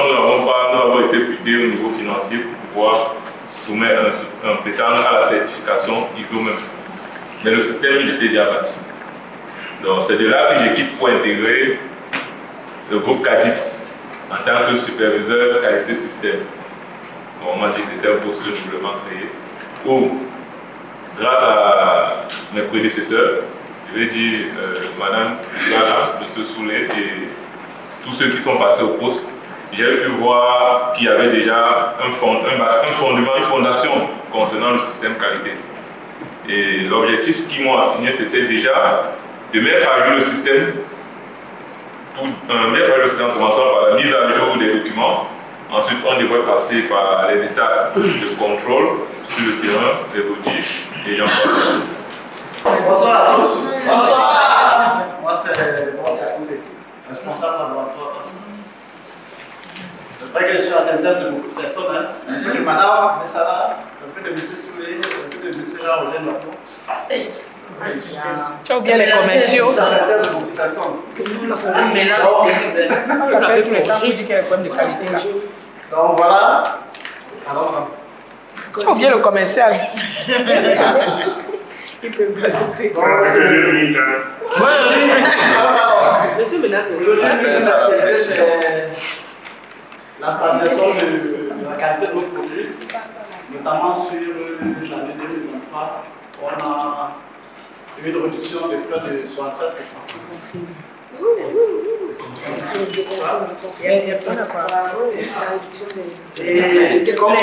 nous avons été butés au niveau financier pour pouvoir soumettre un prétendre à la certification ISO même. Mais le système, il était déjà bâti. Donc c'est de là que je quitte pour intégrer le groupe CADIS en tant que superviseur qualité système. On m'a dit que c'était un poste que je voulais créer. Où, grâce à mes prédécesseurs, je vais dire Madame Gala, M. Soulet et tous ceux qui sont passés au poste, j'ai pu voir qu'il y avait déjà un fondement, une fondation concernant le système qualité. Et l'objectif qu'ils m'ont assigné, c'était déjà de mettre à jour le système, en commençant par la mise à jour des documents. Ensuite, on devrait passer par les étapes de contrôle sur le terrain, des outils et j'en passe. Bonsoir à tous. Bonsoir. Moi, c'est Bon Kakoulé, responsable laboratoire. C'est vrai que je suis à la synthèse de beaucoup de personnes. Un peu de Madame Messala, un peu de M. Soulé, un peu de M. Jean-Roger Lapon. Tu as oublié les commerciaux. Je suis à la synthèse de beaucoup de personnes. Mais là, on a fait dit qu'il y a un problème de qualité là. Donc voilà. Alors, tu as oublié le commercial. Il peut me passer. Je suis menacé. La stabilisation de la qualité de nos produits, notamment sur l'année 2023, on a eu une réduction de près de 73%. Et comme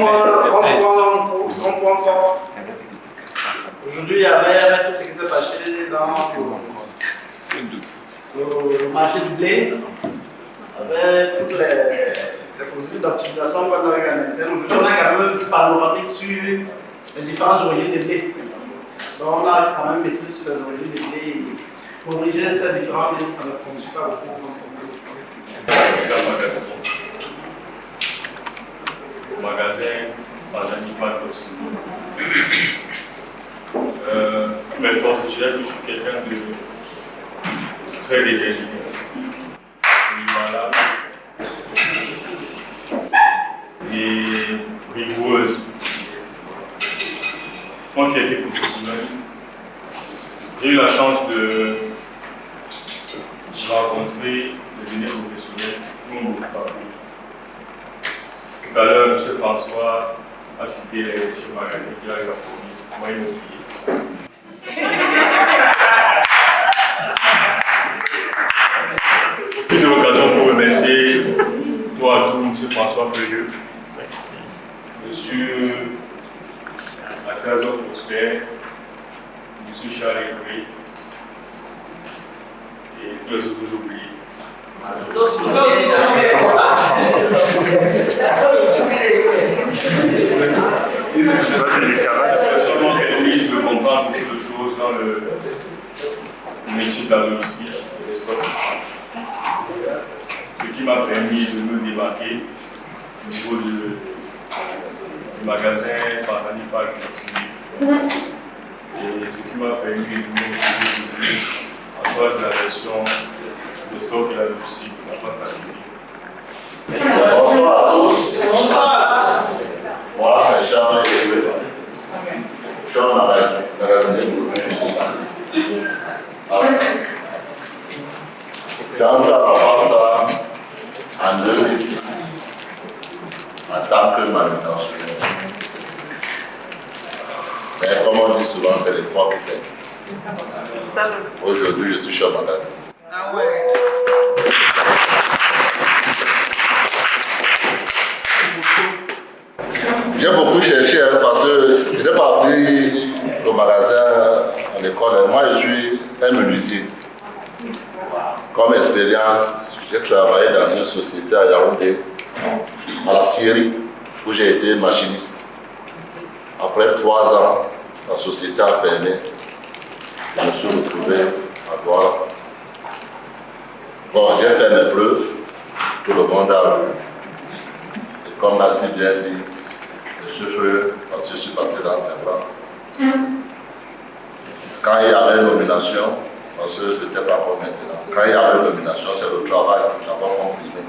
point fort, aujourd'hui il y avait tout ce qui s'est passé dans le marché du blé, avec toutes les procédures d'optimisation qu'on avait en interne. Aujourd'hui on a quand même une panoramique sur les différentes origines de blé. Donc on a quand même maîtrise sur les origines de blé et corriger ces différents blés, ça ne conduit pas beaucoup de problèmes. Au magasin, par l'animal aussi. Mais force, je dirais que je suis quelqu'un de très déterminé. Voilà. Et rigoureuse. Moi qui ai été professionnel, j'ai eu la chance de rencontrer les aînés professionnels qui m'ont beaucoup parlé. Tout à l'heure, M. François a cité les chefs magasins qui arrivent à fournir. Moi, il m'a cité. J'ai l'occasion pour remercier toi à tout, M. François Feuilleux. Merci. M. Atazor Prosper, M. Charles Egoué et tous les autres que j'oublie. Seulement qu'Élise veut comprendre beaucoup de choses dans le métier de la logistique et des stocks. Ce qui m'a permis de me démarquer au niveau du magasin par l'Anipal et ce qui m'a permis de me retrouver à cause de la version de stock et la logistique de la passe à Bonsoir à tous. Bonsoir. Moi, c'est Charles Egoué. Je suis en magasinier j'ai entré à la pasta en 2006 en tant que manutentionnaire. Mais comme on dit souvent, c'est les fois qui fait. Aujourd'hui, je suis chef magasin. Ah ouais. J'ai beaucoup cherché parce que je n'ai pas appris au magasin, à l'école. Moi, je suis un menuisier. Comme expérience, j'ai travaillé dans une société à Yaoundé, à la Syrie, où j'ai été machiniste. Après 3 ans, la société a fermé. Je me suis retrouvé à Douala. Bon, j'ai fait mes preuves, tout le monde a vu. Et comme l'a si bien dit, je suis passé dans ses bras. Quand il y avait une nomination, parce que ce n'était pas comme maintenant, quand il y avait une nomination, c'est le travail qui n'a pas comprimé.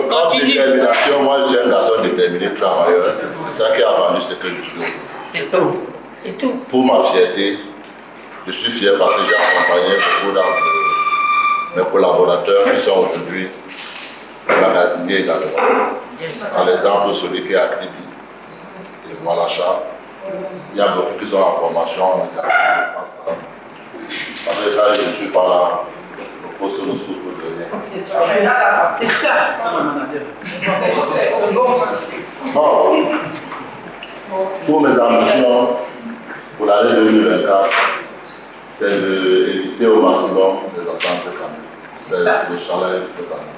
Comme détermination, moi je suis un garçon déterminé, travailleur. C'est ça qui a valu ce que je suis. Et tout. Pour ma fierté, je suis fier parce que j'ai accompagné beaucoup d'entre mes collaborateurs qui sont aujourd'hui magasiniers également. Par exemple, celui qui est à Kribi et moi l'achat. Il y a beaucoup qui sont en formation en également. Après ça, je ne suis pas là. Il faut se nous soutenir. C'est ça. Bon, pour mes ambitions, pour l'année 2024, c'est d'éviter au maximum les attentes cette année. C'est le challenge de cette année.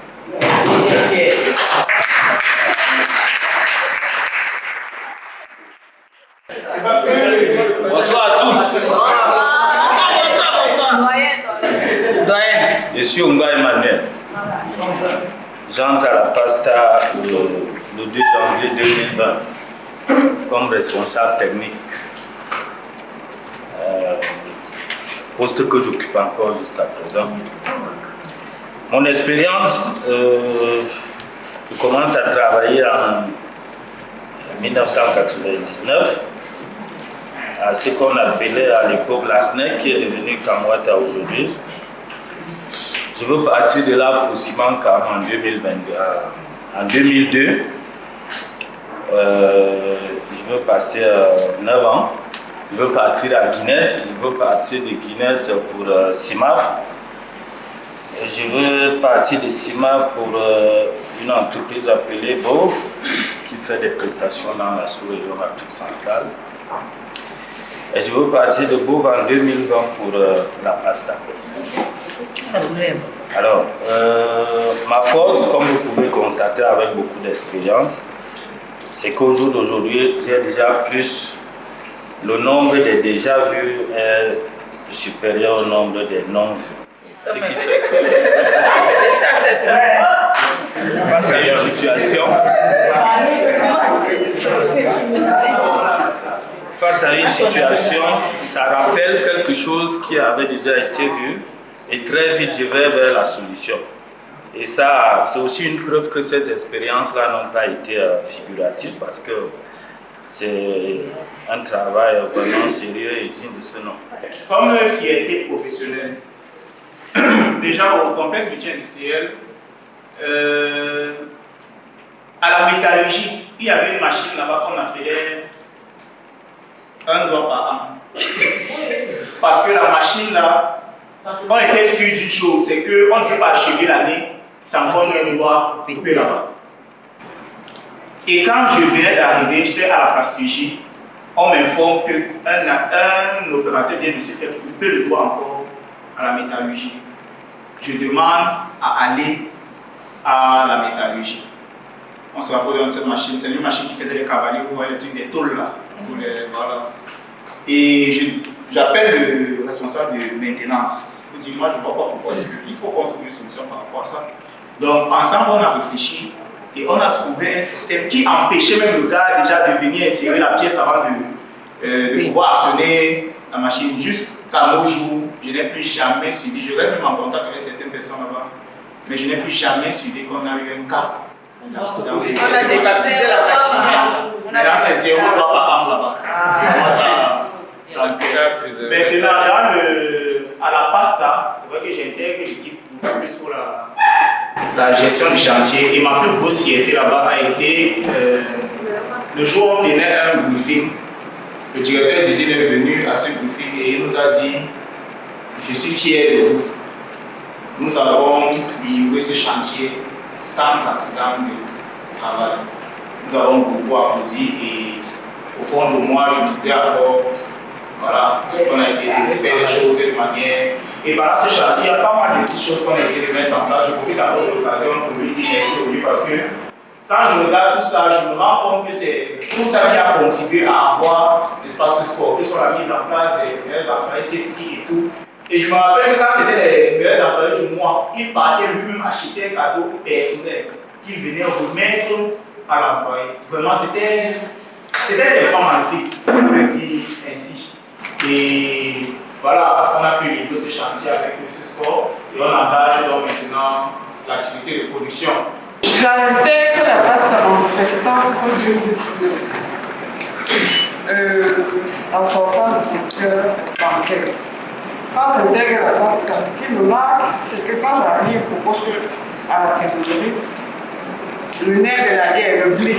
Bonsoir à tous. Je suis Unga Emmanuel. J'entre à la PASTA le 2 janvier 2020 comme responsable technique. Poste que j'occupe encore jusqu'à présent. Mon expérience, je commence à travailler en 1999 à ce qu'on appelait à l'époque la SNEC, qui est devenue Kamwata aujourd'hui. Je veux partir de là pour Simancam en 2022. En 2002, je veux passer 9 ans. Je veux partir à Guinness. Je veux partir de Guinness pour CIMAF. Et je veux partir de CIMAF pour une entreprise appelée BOV qui fait des prestations dans la sous-région Afrique centrale. Et je veux partir de BOV en 2020 pour la PASTA. Alors, ma force, comme vous pouvez constater avec beaucoup d'expérience, c'est qu'au jour d'aujourd'hui, j'ai déjà plus, le nombre des déjà vus est supérieur au nombre des non vus. Ce qui fait que face à une situation, ça rappelle quelque chose qui avait déjà été vu. Et très vite, je vais vers la solution. Et ça, c'est aussi une preuve que ces expériences-là n'ont pas été figuratives parce que c'est un travail vraiment sérieux et digne de ce nom. Comme fierté professionnelle, déjà au complexe métier industriel, à la métallurgie, il y avait une machine là-bas qu'on appelait un doigt par an. Parce que la machine là, on était sûr d'une chose, c'est qu'on ne peut pas achever l'année sans qu'on ait un doigt coupé là-bas. Et quand je venais d'arriver, j'étais à la plasturgie, on m'informe qu'un opérateur vient de se faire couper le doigt encore à la métallurgie. Je demande à aller à la métallurgie. On se rappelle de cette machine, c'est une machine qui faisait les cavaliers, vous voyez les trucs des tôles là. Voilà. Et j'appelle le responsable de maintenance. Je dis, moi je ne vois pas pourquoi il faut qu'on trouve une solution par rapport à ça. Donc ensemble on a réfléchi et on a trouvé un système qui empêchait même le gars déjà de venir insérer la pièce avant de pouvoir actionner la machine. Jusqu'à nos jours, je n'ai plus jamais suivi, je reste même en contact avec certaines personnes là-bas, mais je n'ai plus jamais suivi qu'on a eu un cas On a débaptisé la machine. Là, c'est zéro droit par an là-bas. Ça me plaît. Maintenant, à la pasta, c'est vrai que j'intègre l'équipe beaucoup plus pour la gestion du chantier. Et ma plus grosse fierté là-bas a été le jour où on tenait un briefing. Le directeur d'usine est venu à ce briefing et il nous a dit: je suis fier de vous. Nous avons livré ce chantier sans accident de travail. Nous avons beaucoup applaudi et au fond de moi, je me disais encore, voilà, on a essayé de faire les choses de manière. Et pendant ce chantier, il y a pas mal de petites choses qu'on a essayé de mettre en place. Je profite encore de l'occasion pour lui dire merci au lui parce que quand je regarde tout ça, je me rends compte que c'est tout ça qui a contribué à avoir l'espace sport, que ce soit la mise en place des meilleurs employés safety et tout. Et je me rappelle que quand c'était les meilleurs employés du mois, il partait lui-même acheter un cadeau personnel qu'il venait remettre à l'employé. Vraiment, c'était vraiment magnifique, on peut dire ainsi. Et voilà, on a pu livrer ce chantier avec ce sport et on engage donc maintenant l'activité de production. J'intègre la pasta en septembre 2019 en sortant du secteur bancaire. Quand j'intègre la pasta, ce qui me marque, c'est que quand j'arrive au poste à la trésorerie, le nerf de la guerre, le blé,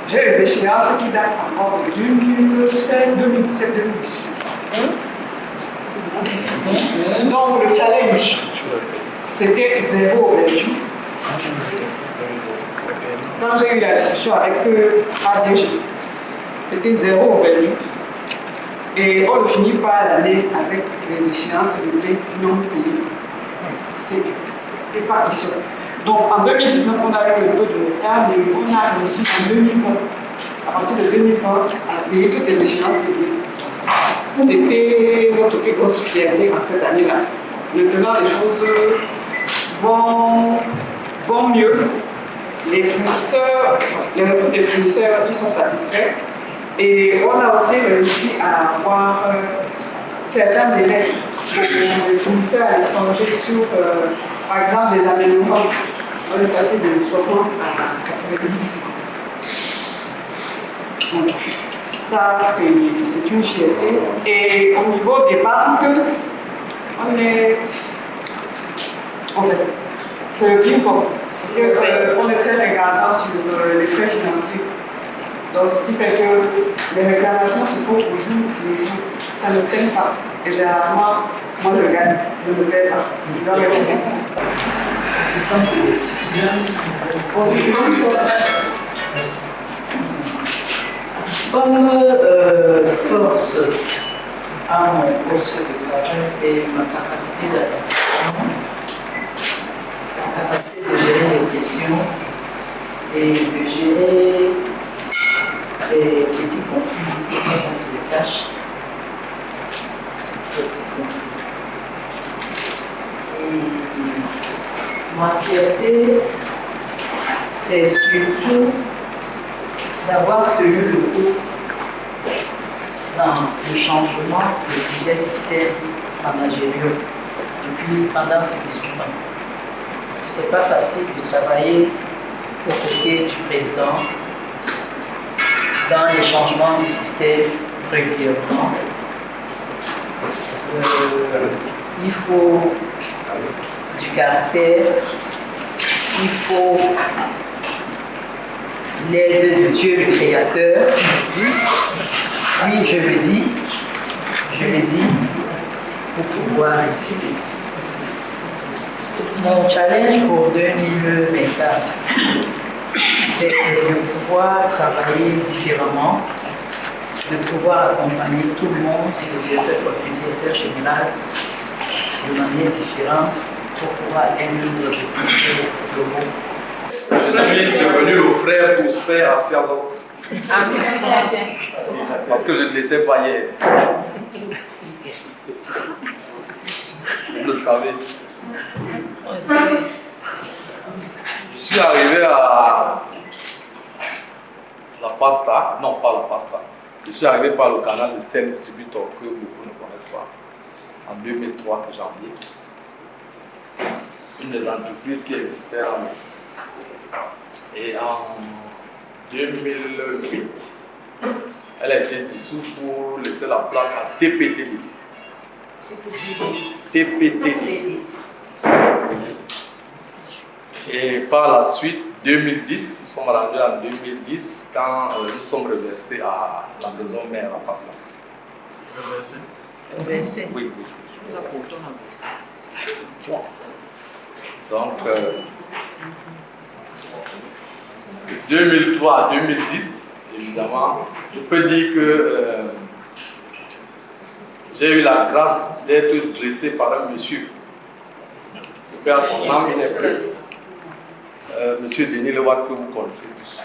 j'ai les échéances qui datent encore de 2016, 2017, 2018. Donc le challenge, c'était 0 vertu. Quand j'ai eu la discussion avec ADG, c'était 0 vertu. Et on finit par l'année avec les échéances de blé non payées. C'est pas question. Donc en 2019, on a eu le taux de retard, mais on a réussi en 2020, à partir de 2020, à payer toutes les échéances de blé. C'était notre plus grosse fierté en cette année-là. Maintenant, les choses vont mieux. Les fournisseurs, les retours des fournisseurs, ils sont satisfaits. Et on a aussi réussi à avoir certains délais pour les fournisseurs à l'étranger sur, par exemple, les aménagements. On est passé de 60 à 90 jours. Donc, ça, c'est une fierté. Et au niveau des banques, en fait, c'est le ping-pong. Parce qu'on est très regardant sur les frais financiers. Donc, ce qui fait que les réclamations se font au jour le jour. Ça ne traîne pas. Et généralement, moi je gagne, je ne paie pas. Dans les conditions. Assistant Comme force à mon poste de travail, c'est ma capacité d'adaptation, ma capacité de gérer les questions et de gérer les petits conflits sur les tâches. Et ma fierté, c'est surtout d'avoir tenu le coup dans le changement de plusieurs systèmes managériaux pendant ces 18 ans. C'est pas facile de travailler aux côtés du président dans les changements du système régulièrement. Il faut du caractère, il faut l'aide de Dieu le Créateur. Oui, je le dis pour pouvoir résister. Mon challenge pour 2024, c'est de pouvoir travailler différemment, de pouvoir accompagner tout le monde et le directeur général de manière différente pour pouvoir atteindre nos objectifs globaux. Je suis devenu le frère pour frère à Siazon. Parce que je ne l'étais pas hier. Vous le savez. Je suis arrivé à la pasta, non pas la pasta. Je suis arrivé par le canal de Seine Distributor que beaucoup ne connaissent pas. En 2003, en janvier. Une des entreprises qui existait en Et en 2008, elle a été dissoute pour laisser la place à TPTD. TPTD. Et par la suite, 2010, nous sommes rendus en 2010 quand nous sommes reversés à la maison mère à Pasta. Reversés? Oui, oui. Donc, de 2003 à 2010, évidemment, je peux dire que j'ai eu la grâce d'être dressé par un monsieur. Le père, son âme, il n'est plus. Monsieur Denis Lewatt, que vous connaissez tous.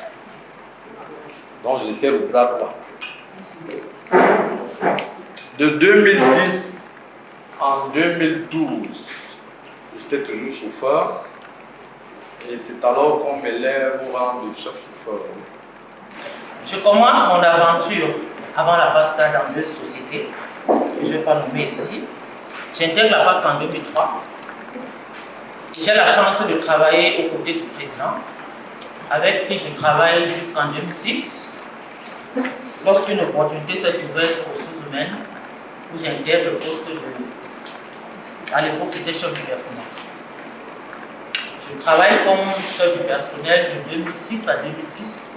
Donc, j'étais le bras droit. De 2010 en 2012, j'étais toujours chauffeur. Et c'est alors qu'on m'élève au rang de chef chauffeur. Je commence mon aventure avant la PASTA dans deux sociétés, que je ne vais pas nommer ici. J'intègre la PASTA en 2003. J'ai la chance de travailler aux côtés du président, avec qui je travaille jusqu'en 2006, lorsqu'une opportunité s'est ouverte aux ressources humaines, où j'intègre le poste de... À l'époque, c'était chef du personnel. Je travaille comme chef du personnel de 2006 à 2010.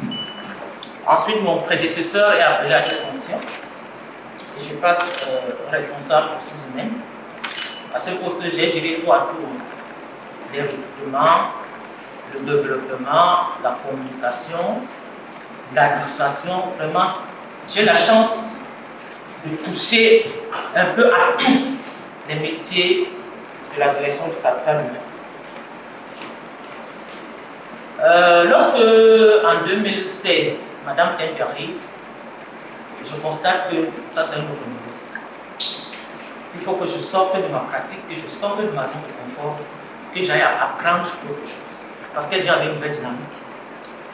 Ensuite, mon prédécesseur est appelé à cette fonction et je passe responsable des ressources humaines. À ce poste, j'ai géré tout à tout. Les recrutements, le développement, la communication, l'administration. Vraiment, j'ai la chance de toucher un peu à tous les métiers de la direction du capital humain. Lorsque, en 2016, Madame Tempe arrive, je constate que ça c'est un nouveau niveau. Il faut que je sorte de ma pratique, que je sorte de ma zone de confort, que j'aille apprendre autre chose. Parce qu'elle vient avec une nouvelle dynamique.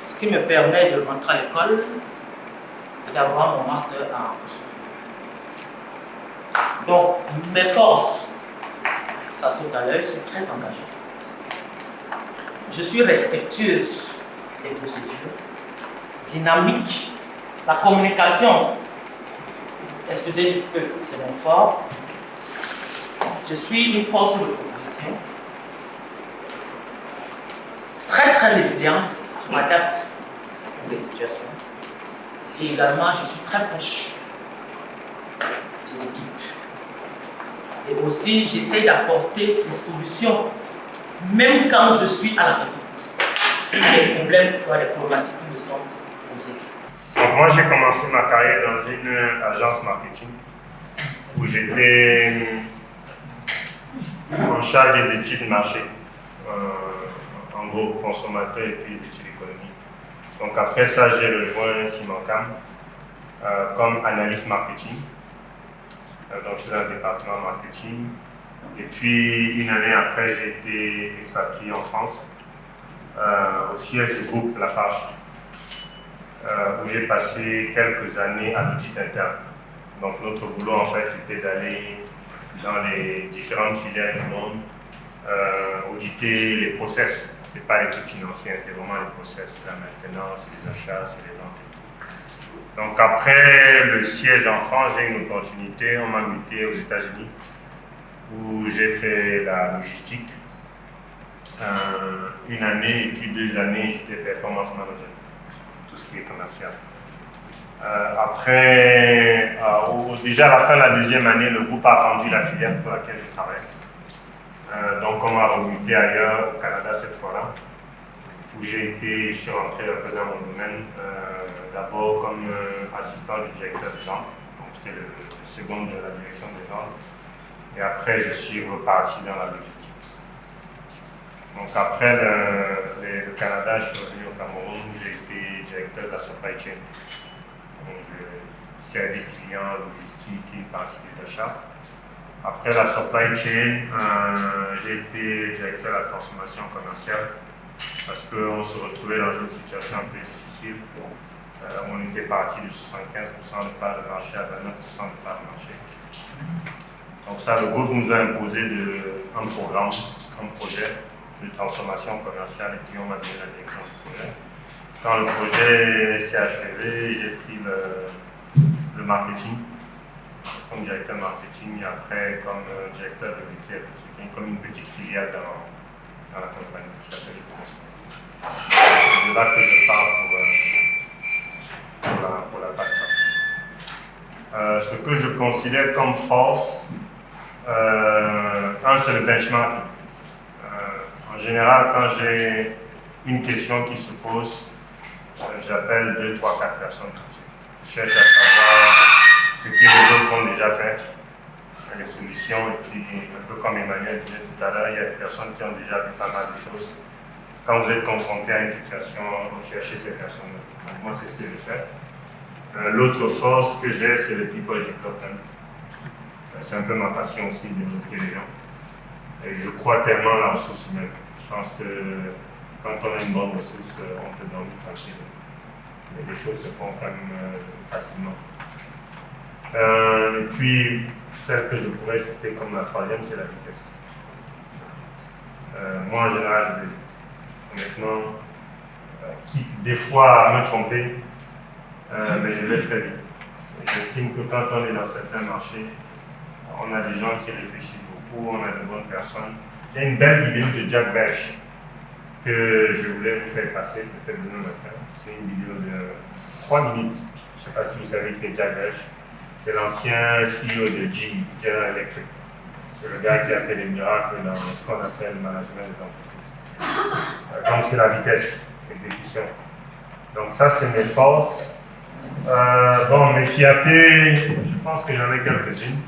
Ce qui me permet de rentrer à l'école et d'avoir mon master en ressources. Donc, mes forces, ça saute à l'œil, je suis très engagée. Je suis respectueuse des procédures, dynamique, la communication, excusez du peu, c'est mon fort. Je suis une force de proposition, très résiliente, je m'adapte aux situations. Et également, je suis très proche des équipes. Et aussi, j'essaie d'apporter des solutions, même quand je suis à la maison. Il y a des problèmes ou des problématiques qui me sont posées. Donc moi, j'ai commencé ma carrière dans une agence marketing où j'étais en charge des études de marché, en gros consommateur et puis études économiques. Donc après ça, j'ai rejoint Simancam comme analyste marketing. Donc je suis dans le département marketing. Et puis une année après, j'ai été expatrié en France, au siège du groupe Lafarge, où j'ai passé quelques années à l'audit interne. Donc notre boulot en fait c'était d'aller dans les différentes filiales du monde, auditer les process. Ce n'est pas les trucs financiers, c'est vraiment les process, la maintenance, les achats, c'est les ventes et tout. Donc après le siège en France, j'ai une opportunité, on m'a muté aux États-Unis, où j'ai fait la logistique. Une année et puis 2 années, j'étais performance manager, tout ce qui est commercial. Après, déjà à la fin de la 2e année, le groupe a vendu la filiale pour laquelle je travaille. Donc on m'a remuté ailleurs au Canada cette fois-là, où je suis rentré un peu dans mon domaine, d'abord comme assistant du directeur des ventes, donc j'étais le second de la direction des ventes, et après je suis reparti dans la logistique. Donc après le Canada, je suis revenu au Cameroun où j'ai été directeur de la supply chain. Donc service client, logistique et une partie des achats. Après la supply chain, j'ai été directeur de la transformation commerciale parce qu'on se retrouvait dans une situation un peu difficile. On était parti de 75% de part de marché à 29% de part de marché. Donc ça, le groupe nous a imposé un programme, un projet de transformation commerciale et puis on m'a donné la direction du projet. Quand le projet s'est achevé, j'ai pris le marketing, comme directeur marketing et après comme directeur de métier, comme une petite filiale dans la compagnie qui s'appelle Econos. C'est de là que je pars pour la pasta. Ce que je considère comme force, c'est le benchmarking. En général, quand j'ai une question qui se pose, j'appelle 2, 3, 4 personnes. Je cherche à savoir ce que les autres ont déjà fait, les solutions, et puis un peu comme Emmanuel disait tout à l'heure, il y a des personnes qui ont déjà vu pas mal de choses. Quand vous êtes confronté à une situation, vous cherchez ces personnes-là. Moi, c'est ce que je fais. L'autre force que j'ai, c'est le people development. C'est un peu ma passion aussi de motiver les gens. Et je crois tellement à la ressource humaine. Je pense que quand on a une bonne ressource, on peut dormir tranquille. Mais les choses se font quand même facilement. Et puis, celle que je pourrais citer comme la troisième, c'est la vitesse. Moi, en général, je vais vite. Honnêtement, quitte des fois à me tromper, mais je vais très vite. J'estime que quand on est dans certains marchés, on a des gens qui réfléchissent beaucoup, on a de bonnes personnes. Il y a une belle vidéo de Jack Welch que je voulais vous faire passer peut-être demain matin. C'est une vidéo de 3 minutes. Je ne sais pas si vous savez qui est Jack Welch. C'est l'ancien CEO de General Electric. C'est le gars qui a fait des miracles dans ce qu'on appelle le management des entreprises. Donc c'est la vitesse d'exécution. Donc ça, c'est mes forces. Bon, mes fiertés, je pense que j'en ai quelques-unes.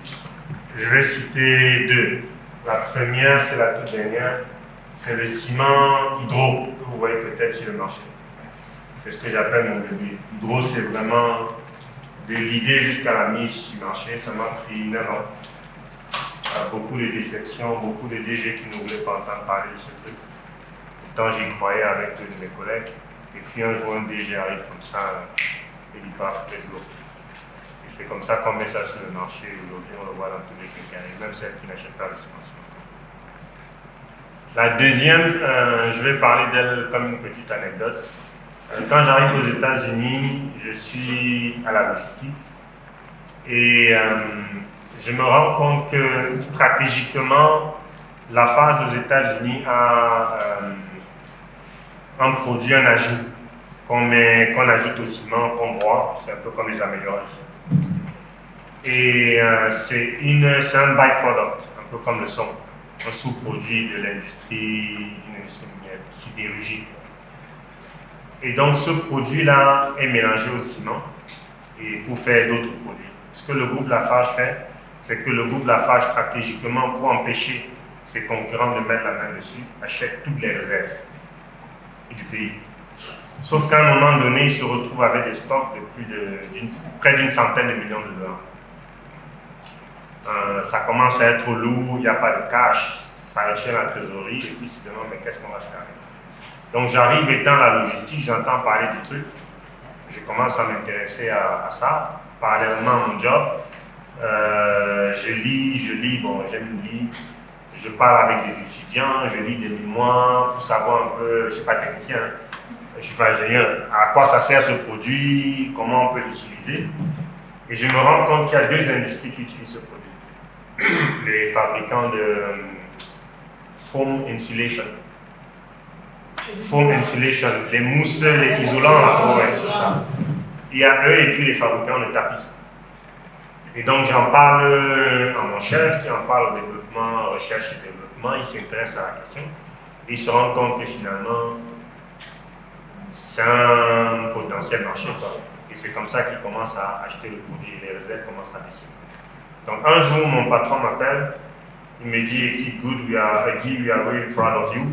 Je vais citer 2. La première, c'est la toute dernière. C'est le ciment hydro que vous voyez peut-être sur le marché. C'est ce que j'appelle mon bébé. Hydro, c'est vraiment de l'idée jusqu'à la mise sur le marché. Ça m'a pris 9 ans. Beaucoup de déceptions, beaucoup de DG qui ne voulaient pas entendre parler de ce truc. Pourtant, j'y croyais avec deux de mes collègues. Et puis un jour, un DG arrive comme ça et dit pas, let's go. Et c'est comme ça qu'on met ça sur le marché. Aujourd'hui, on le voit dans tous les quincailleries, même celles qui n'achètent pas le ciment. La deuxième, je vais parler d'elle comme une petite anecdote. Quand j'arrive aux États-Unis, je suis à la logistique et je me rends compte que stratégiquement, Lafarge aux États-Unis a un produit, un ajout qu'on ajoute au ciment, qu'on broie. C'est un peu comme les améliorants ici. Et c'est un byproduct, un peu comme le son. Un sous-produit de l'industrie, d'une industrie sidérurgique. Et donc ce produit-là est mélangé au ciment et pour faire d'autres produits. Ce que le groupe Lafarge fait, c'est que le groupe Lafarge stratégiquement, pour empêcher ses concurrents de mettre la main dessus, achète toutes les réserves du pays. Sauf qu'à un moment donné, il se retrouve avec des stocks de près d'une centaine de millions de dollars. Ça commence à être lourd, il n'y a pas de cash, ça retient la trésorerie et puis se demande mais qu'est-ce qu'on va faire avec. Donc j'arrive étant la logistique, j'entends parler du truc, je commence à m'intéresser à ça, parallèlement à mon job, je lis, bon j'aime lire, je parle avec des étudiants, je lis des mémoires pour savoir un peu, je ne suis pas technicien, je ne suis pas ingénieur, à quoi ça sert ce produit, comment on peut l'utiliser. Et je me rends compte qu'il y a deux industries qui utilisent ce produit. Les fabricants de foam insulation. Foam insulation, les mousses, les isolants, ouais, c'est ça. Il y a eux et puis les fabricants de tapis. Et donc j'en parle à mon chef qui en parle au développement, recherche et développement, il s'intéresse à la question. Et il se rend compte que finalement, c'est un potentiel marché, quoi. Et c'est comme ça qu'il commence à acheter le produit et les réserves commencent à baisser. Donc un jour, mon patron m'appelle, il me dit "Keep good, we are really proud of you.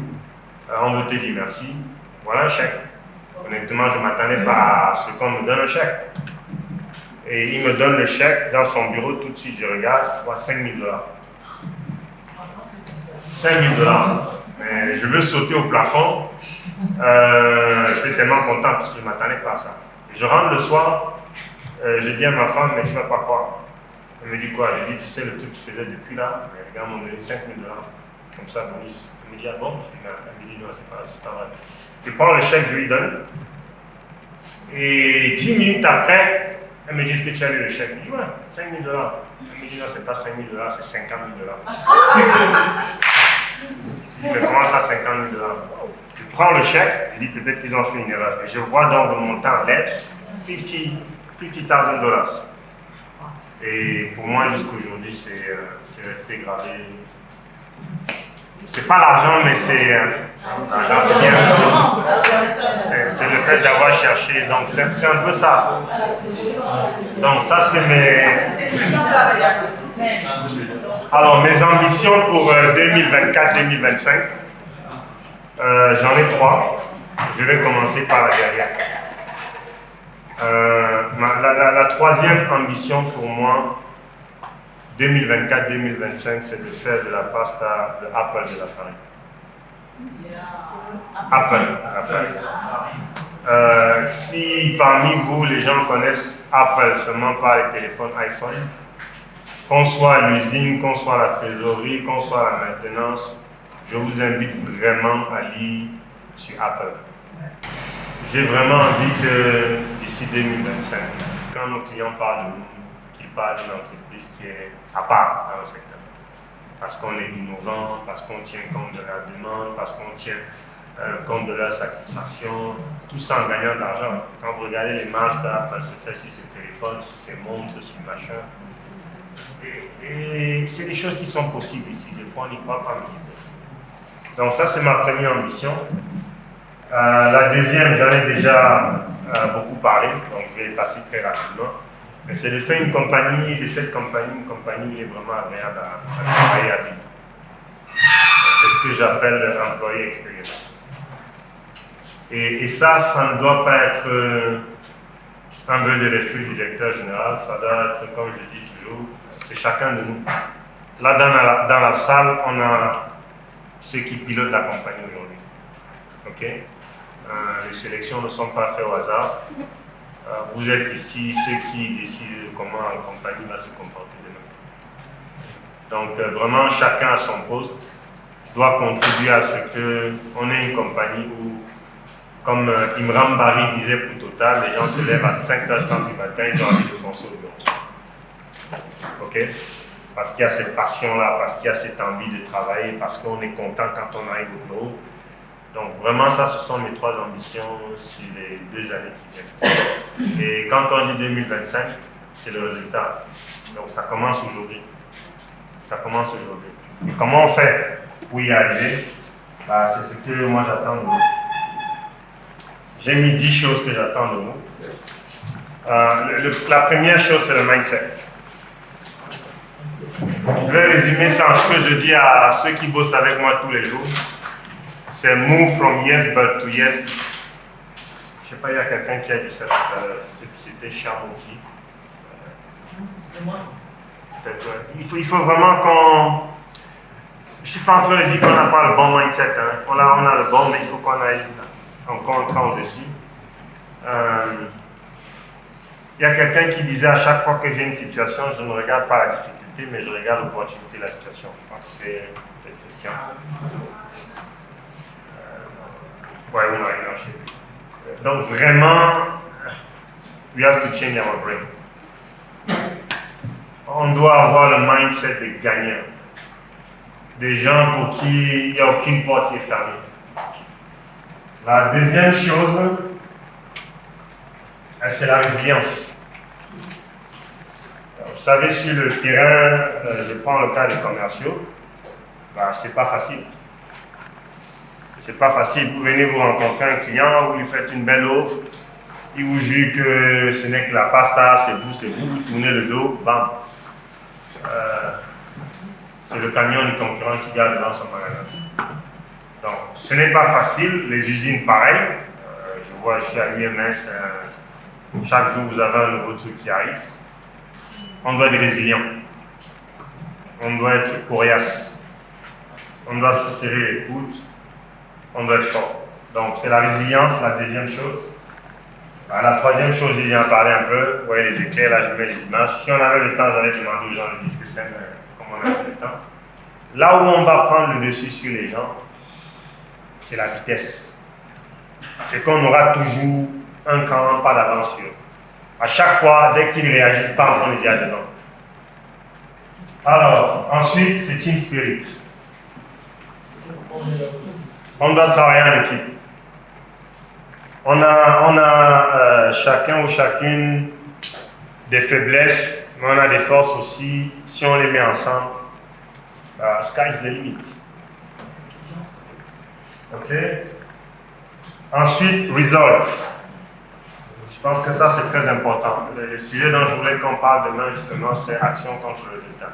On veut te dire merci. Voilà un chèque." Honnêtement, je ne m'attendais pas à ce qu'on me donne un chèque. Et il me donne le chèque dans son bureau, tout de suite, je regarde, je vois $5 000. $5 000. Mais je veux sauter au plafond. J'étais tellement content parce que je ne m'attendais pas à ça. Je rentre le soir, je dis à ma femme, mais tu ne vas pas croire. Elle me dit quoi? Je dis, tu sais, le truc que je faisais depuis là, les gars m'ont donné $5 000. Comme ça, bonus. Elle me dit, ah bon? Elle me dit, non, c'est pas vrai. Je prends le chèque, je lui donne. Et 10 minutes après, elle me dit, est-ce que tu as lu le chèque? Je dis, ouais, 5 000 $. Elle me dit, non, c'est pas 5 000 $, c'est 50 000 $. Mais comment ça, 50 000 $? Je prends le chèque, je dis, peut-être qu'ils ont fait une erreur. Et je vois donc le montant en lettres, $50,000. Et pour moi, jusqu'aujourd'hui, c'est resté gravé. C'est pas l'argent, mais c'est l'argent, c'est bien. C'est le fait d'avoir cherché. Donc, c'est un peu ça. Donc, ça, c'est mes. Alors, mes ambitions pour 2024-2025, j'en ai 3. Je vais commencer par la dernière. La troisième ambition pour moi, 2024-2025, c'est de faire de la pasta de Apple de la farine. Apple de la farine. Si parmi vous, les gens connaissent Apple seulement par les téléphones iPhone, qu'on soit à l'usine, qu'on soit à la trésorerie, qu'on soit à la maintenance, je vous invite vraiment à lire sur Apple. J'ai vraiment envie que d'ici 2025, quand nos clients parlent de nous, qu'ils parlent d'une entreprise qui est à part dans le secteur. Parce qu'on est innovant, parce qu'on tient compte de la demande, parce qu'on tient compte de leur satisfaction, tout ça en gagnant de l'argent. Quand vous regardez les marges qu'Apple se fait sur ses téléphones, sur ses montres, sur machin, et c'est des choses qui sont possibles ici. Des fois, on n'y croit pas, mais c'est possible. Donc ça, c'est ma première ambition. La deuxième, j'en ai déjà beaucoup parlé, donc je vais passer très rapidement. Mais c'est de faire une compagnie, de cette compagnie, une compagnie qui est vraiment agréable à travailler à vivre. C'est ce que j'appelle l'employee experience. Et ça ne doit pas être un vœu de l'esprit du directeur général, ça doit être, comme je dis toujours, c'est chacun de nous. Là, dans la salle, on a ceux qui pilotent la compagnie aujourd'hui. OK? Les sélections ne sont pas faites au hasard. Vous êtes ici ceux qui décident comment la compagnie va se comporter demain. Donc vraiment, chacun à son poste doit contribuer à ce qu'on ait une compagnie où, comme Imran Bari disait pour Total, les gens se lèvent à 5h30 du matin, ils ont envie de foncer au bureau. OK? Parce qu'il y a cette passion-là, parce qu'il y a cette envie de travailler, parce qu'on est content quand on arrive au bureau. Donc vraiment, ça, ce sont mes 3 ambitions sur les 2 années qui viennent. Et quand on dit 2025, c'est le résultat. Donc ça commence aujourd'hui. Ça commence aujourd'hui. Et comment on fait pour y arriver? C'est ce que moi j'attends de vous. J'ai mis 10 choses que j'attends de vous. La première chose, c'est le mindset. Je vais résumer ça en ce que je dis à ceux qui bossent avec moi tous les jours. C'est move from yes but to yes. Je sais pas, il y a quelqu'un qui a dit ça tout à l'heure. C'était Chamoki. C'est moi. Peut-être, ouais. Il faut vraiment qu'on. Je suis pas en train de dire qu'on n'a pas le bon mindset. Hein. On a le bon, mais il faut qu'on aille encore au-dessus. Il y a quelqu'un qui disait à chaque fois que j'ai une situation, je ne regarde pas la difficulté, mais je regarde l'opportunité de la situation. Je pense que c'est peut-être Christian. Ouais, oui, non. Donc vraiment, we have to change our brain. On doit avoir le mindset de gagnant. Des gens pour qui il n'y a aucune porte qui est fermée. La deuxième chose, c'est la résilience. Vous savez, sur le terrain, je prends le cas des commerciaux, c'est pas facile. C'est pas facile. Vous venez vous rencontrer un client, vous lui faites une belle offre, il vous jure que ce n'est que la pasta, c'est vous tournez le dos, bam. C'est le camion du concurrent qui garde devant son magasin. Donc, ce n'est pas facile. Les usines, pareil. Je vois chez l'IMS, chaque jour, vous avez un nouveau truc qui arrive. On doit être résilient. On doit être coriace. On doit se serrer les coudes. On doit être fort. Donc, c'est la résilience, la deuxième chose. La troisième chose, j'ai déjà parlé un peu. Vous voyez les éclairs, là, je mets les images. Si on avait le temps, j'allais demander aux gens de dire ce que c'est, mais comme on a le temps. Là où on va prendre le dessus sur les gens, c'est la vitesse. C'est qu'on aura toujours un cran, pas d'avance sur. À chaque fois, dès qu'ils ne réagissent pas, on est déjà dedans. Alors, ensuite, c'est Team Spirit. On doit travailler en équipe. On a chacun ou chacune des faiblesses, mais on a des forces aussi. Si on les met ensemble, sky is the limit. Ok? Ensuite, results. Je pense que ça, c'est très important. Le sujet dont je voulais qu'on parle demain, justement, c'est action contre le résultat.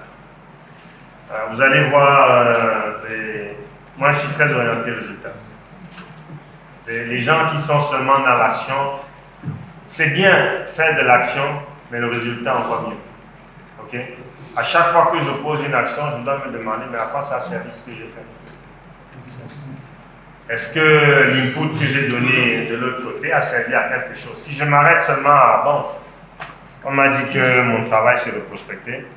Vous allez voir, moi, je suis très orienté résultat. Les gens qui sont seulement dans l'action, c'est bien faire de l'action, mais le résultat encore mieux. Ok? À chaque fois que je pose une action, je dois me demander, mais à quoi ça a servi ce que j'ai fait? Est-ce que l'input que j'ai donné de l'autre côté a servi à quelque chose? Si je m'arrête seulement à, bon, on m'a dit que mon travail c'est de prospecter,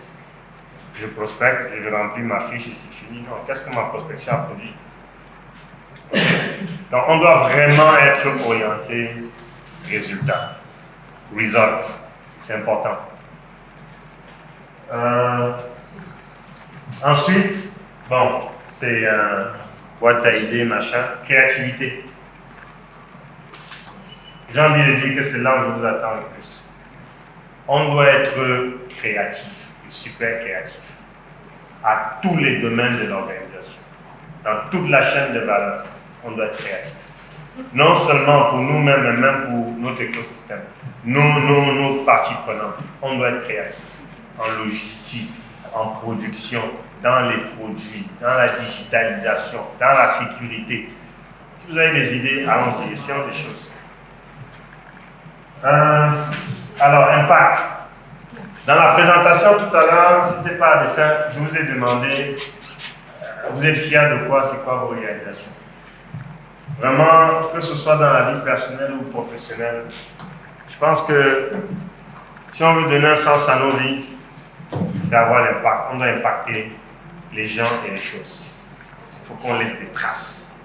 je prospecte et je remplis ma fiche et c'est fini. Non, qu'est-ce que ma prospection a produit? Donc on doit vraiment être orienté résultat. Results, c'est important. Ensuite, bon, c'est boîte à idées, machin, créativité. J'ai envie de dire que c'est là où je vous attends le plus. On doit être créatif, et super créatif, à tous les domaines de l'organisation. Dans toute la chaîne de valeur, on doit être créatif. Non seulement pour nous-mêmes, mais même pour notre écosystème. Nos parties prenantes, on doit être créatif. En logistique, en production, dans les produits, dans la digitalisation, dans la sécurité. Si vous avez des idées, allons-y, essayons des choses. Alors, impact. Dans la présentation tout à l'heure, si ce n'était pas un dessin, je vous ai demandé, vous êtes fiers de quoi, c'est quoi vos réalisations? Vraiment, que ce soit dans la vie personnelle ou professionnelle, je pense que si on veut donner un sens à nos vies, c'est avoir l'impact. On doit impacter les gens et les choses. Il faut qu'on laisse des traces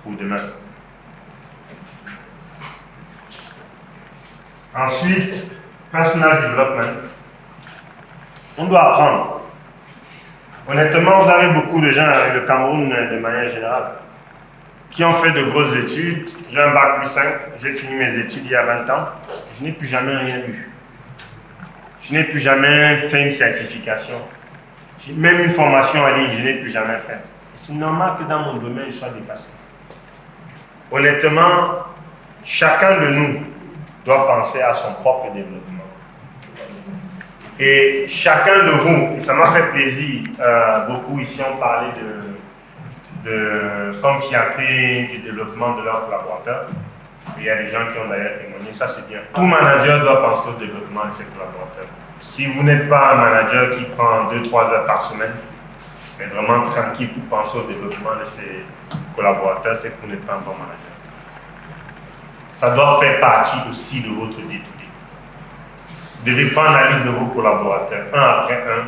pour demain. Ensuite, personal development. On doit apprendre. Honnêtement, vous avez beaucoup de gens avec le Cameroun de manière générale qui ont fait de grosses études. J'ai un bac plus 5, j'ai fini mes études il y a 20 ans. Je n'ai plus jamais rien eu. Je n'ai plus jamais fait une certification. Même une formation en ligne, je n'ai plus jamais fait. C'est normal que dans mon domaine, je sois dépassé. Honnêtement, chacun de nous doit penser à son propre développement. Et chacun de vous, et ça m'a fait plaisir, beaucoup ici ont parlé de confianté du développement de leurs collaborateurs. Il y a des gens qui ont d'ailleurs témoigné, ça c'est bien. Tout manager doit penser au développement de ses collaborateurs. Si vous n'êtes pas un manager qui prend 2-3 heures par semaine, mais vraiment tranquille pour penser au développement de ses collaborateurs, c'est que vous n'êtes pas un bon manager. Ça doit faire partie aussi de votre day-to-day. Vous devez prendre la liste de vos collaborateurs, un après un,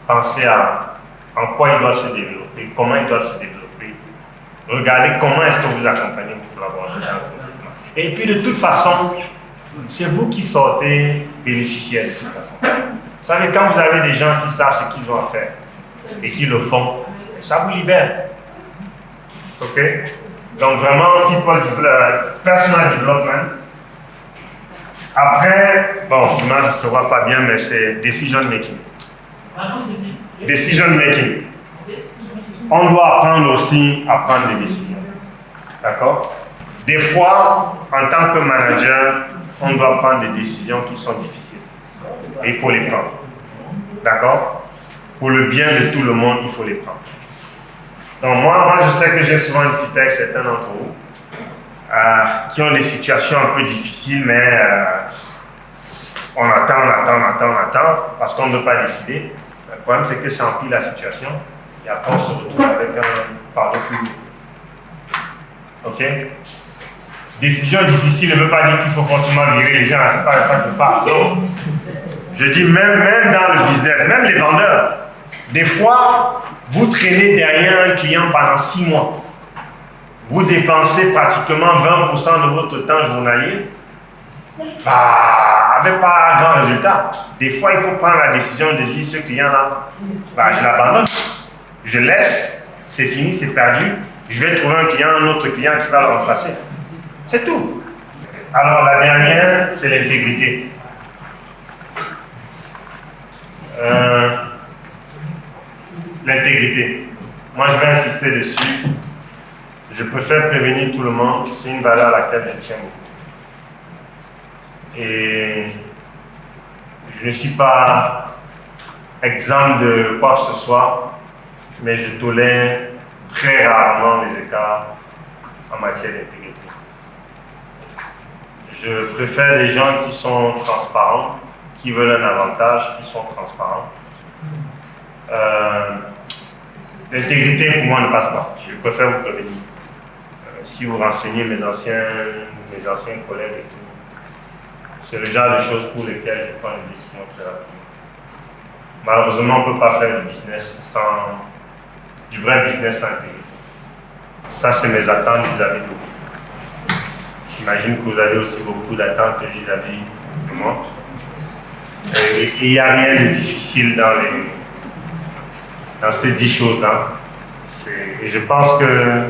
pensez à en quoi ils doivent se développer, comment ils doivent se développer. Regardez comment est-ce que vous accompagnez vos collaborateurs dans le développement. Et puis de toute façon, c'est vous qui sortez bénéficiaires de toute façon. Vous savez, quand vous avez des gens qui savent ce qu'ils ont à faire et qui le font, ça vous libère. Ok? Donc vraiment, personal development. Après, bon, l'image ne se voit pas bien, mais c'est decision making. Decision making. On doit apprendre aussi à prendre des décisions. D'accord? Des fois, en tant que manager, on doit prendre des décisions qui sont difficiles. Et il faut les prendre. D'accord? Pour le bien de tout le monde, il faut les prendre. Donc moi je sais que j'ai souvent discuté avec certains d'entre vous qui ont des situations un peu difficiles, mais on attend, parce qu'on ne veut pas décider. Le problème, c'est que ça empire la situation, et après on se retrouve avec un fardeau plus lourd. Ok? Décision difficile ne veut pas dire qu'il faut forcément virer les gens, c'est pas ça que je parle. Non. Je dis même dans le business, même les vendeurs, des fois, vous traînez derrière un client pendant 6 mois. Vous dépensez pratiquement 20% de votre temps journalier avec pas grand résultat. Des fois, il faut prendre la décision de dire ce client-là, je l'abandonne, je laisse, c'est fini, c'est perdu. Je vais trouver un autre client qui va le remplacer. C'est tout. Alors, la dernière, c'est l'intégrité. L'intégrité. Moi, je vais insister dessus. Je préfère prévenir tout le monde. C'est une valeur à laquelle je tiens beaucoup. Et je ne suis pas exempt de quoi que ce soit, mais je tolère très rarement les écarts en matière d'intégrité. Je préfère les gens qui sont transparents, qui veulent un avantage, qui sont transparents. L'intégrité pour moi ne passe pas. Je préfère vous prévenir. Si vous renseignez mes anciens collègues et tout, c'est le genre de choses pour lesquelles je prends une décision très rapidement. Malheureusement, on ne peut pas faire du vrai business sans intégrité. Ça, c'est mes attentes vis-à-vis de vous. J'imagine que vous avez aussi beaucoup d'attentes vis-à-vis de moi. Et il n'y a rien de difficile dans ces 10 choses-là. Et je pense que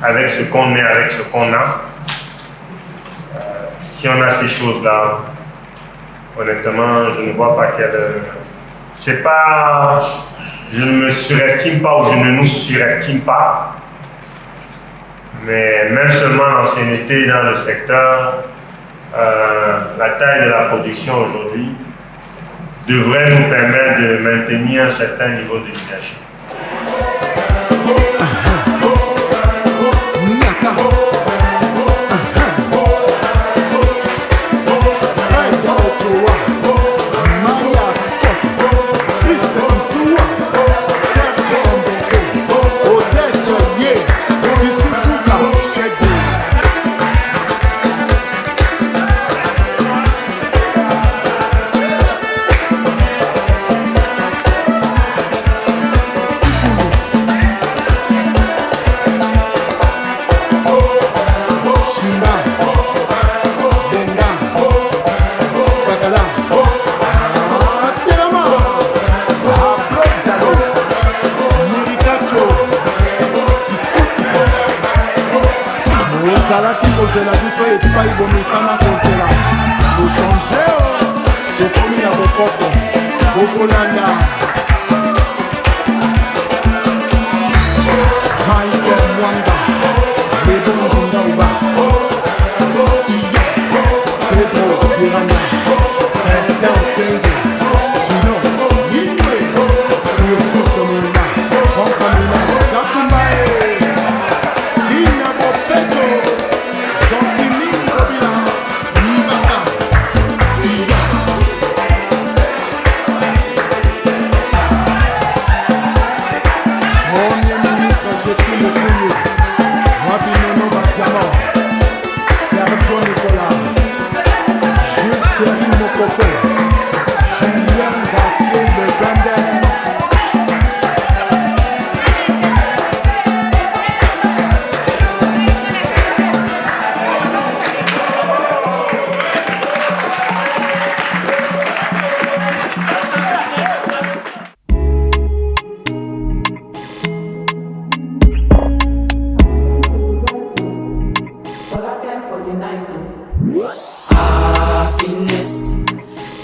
avec ce qu'on est, avec ce qu'on a, si on a ces choses-là, honnêtement, je ne vois pas quelle... C'est pas... Je ne me surestime pas ou je ne nous surestime pas. Mais même seulement l'ancienneté dans le secteur, la taille de la production aujourd'hui devrait nous permettre de maintenir un certain niveau de leadership.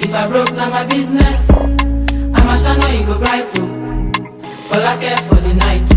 If I broke, now my business. I'm a shine, you go bright too. For like for the night.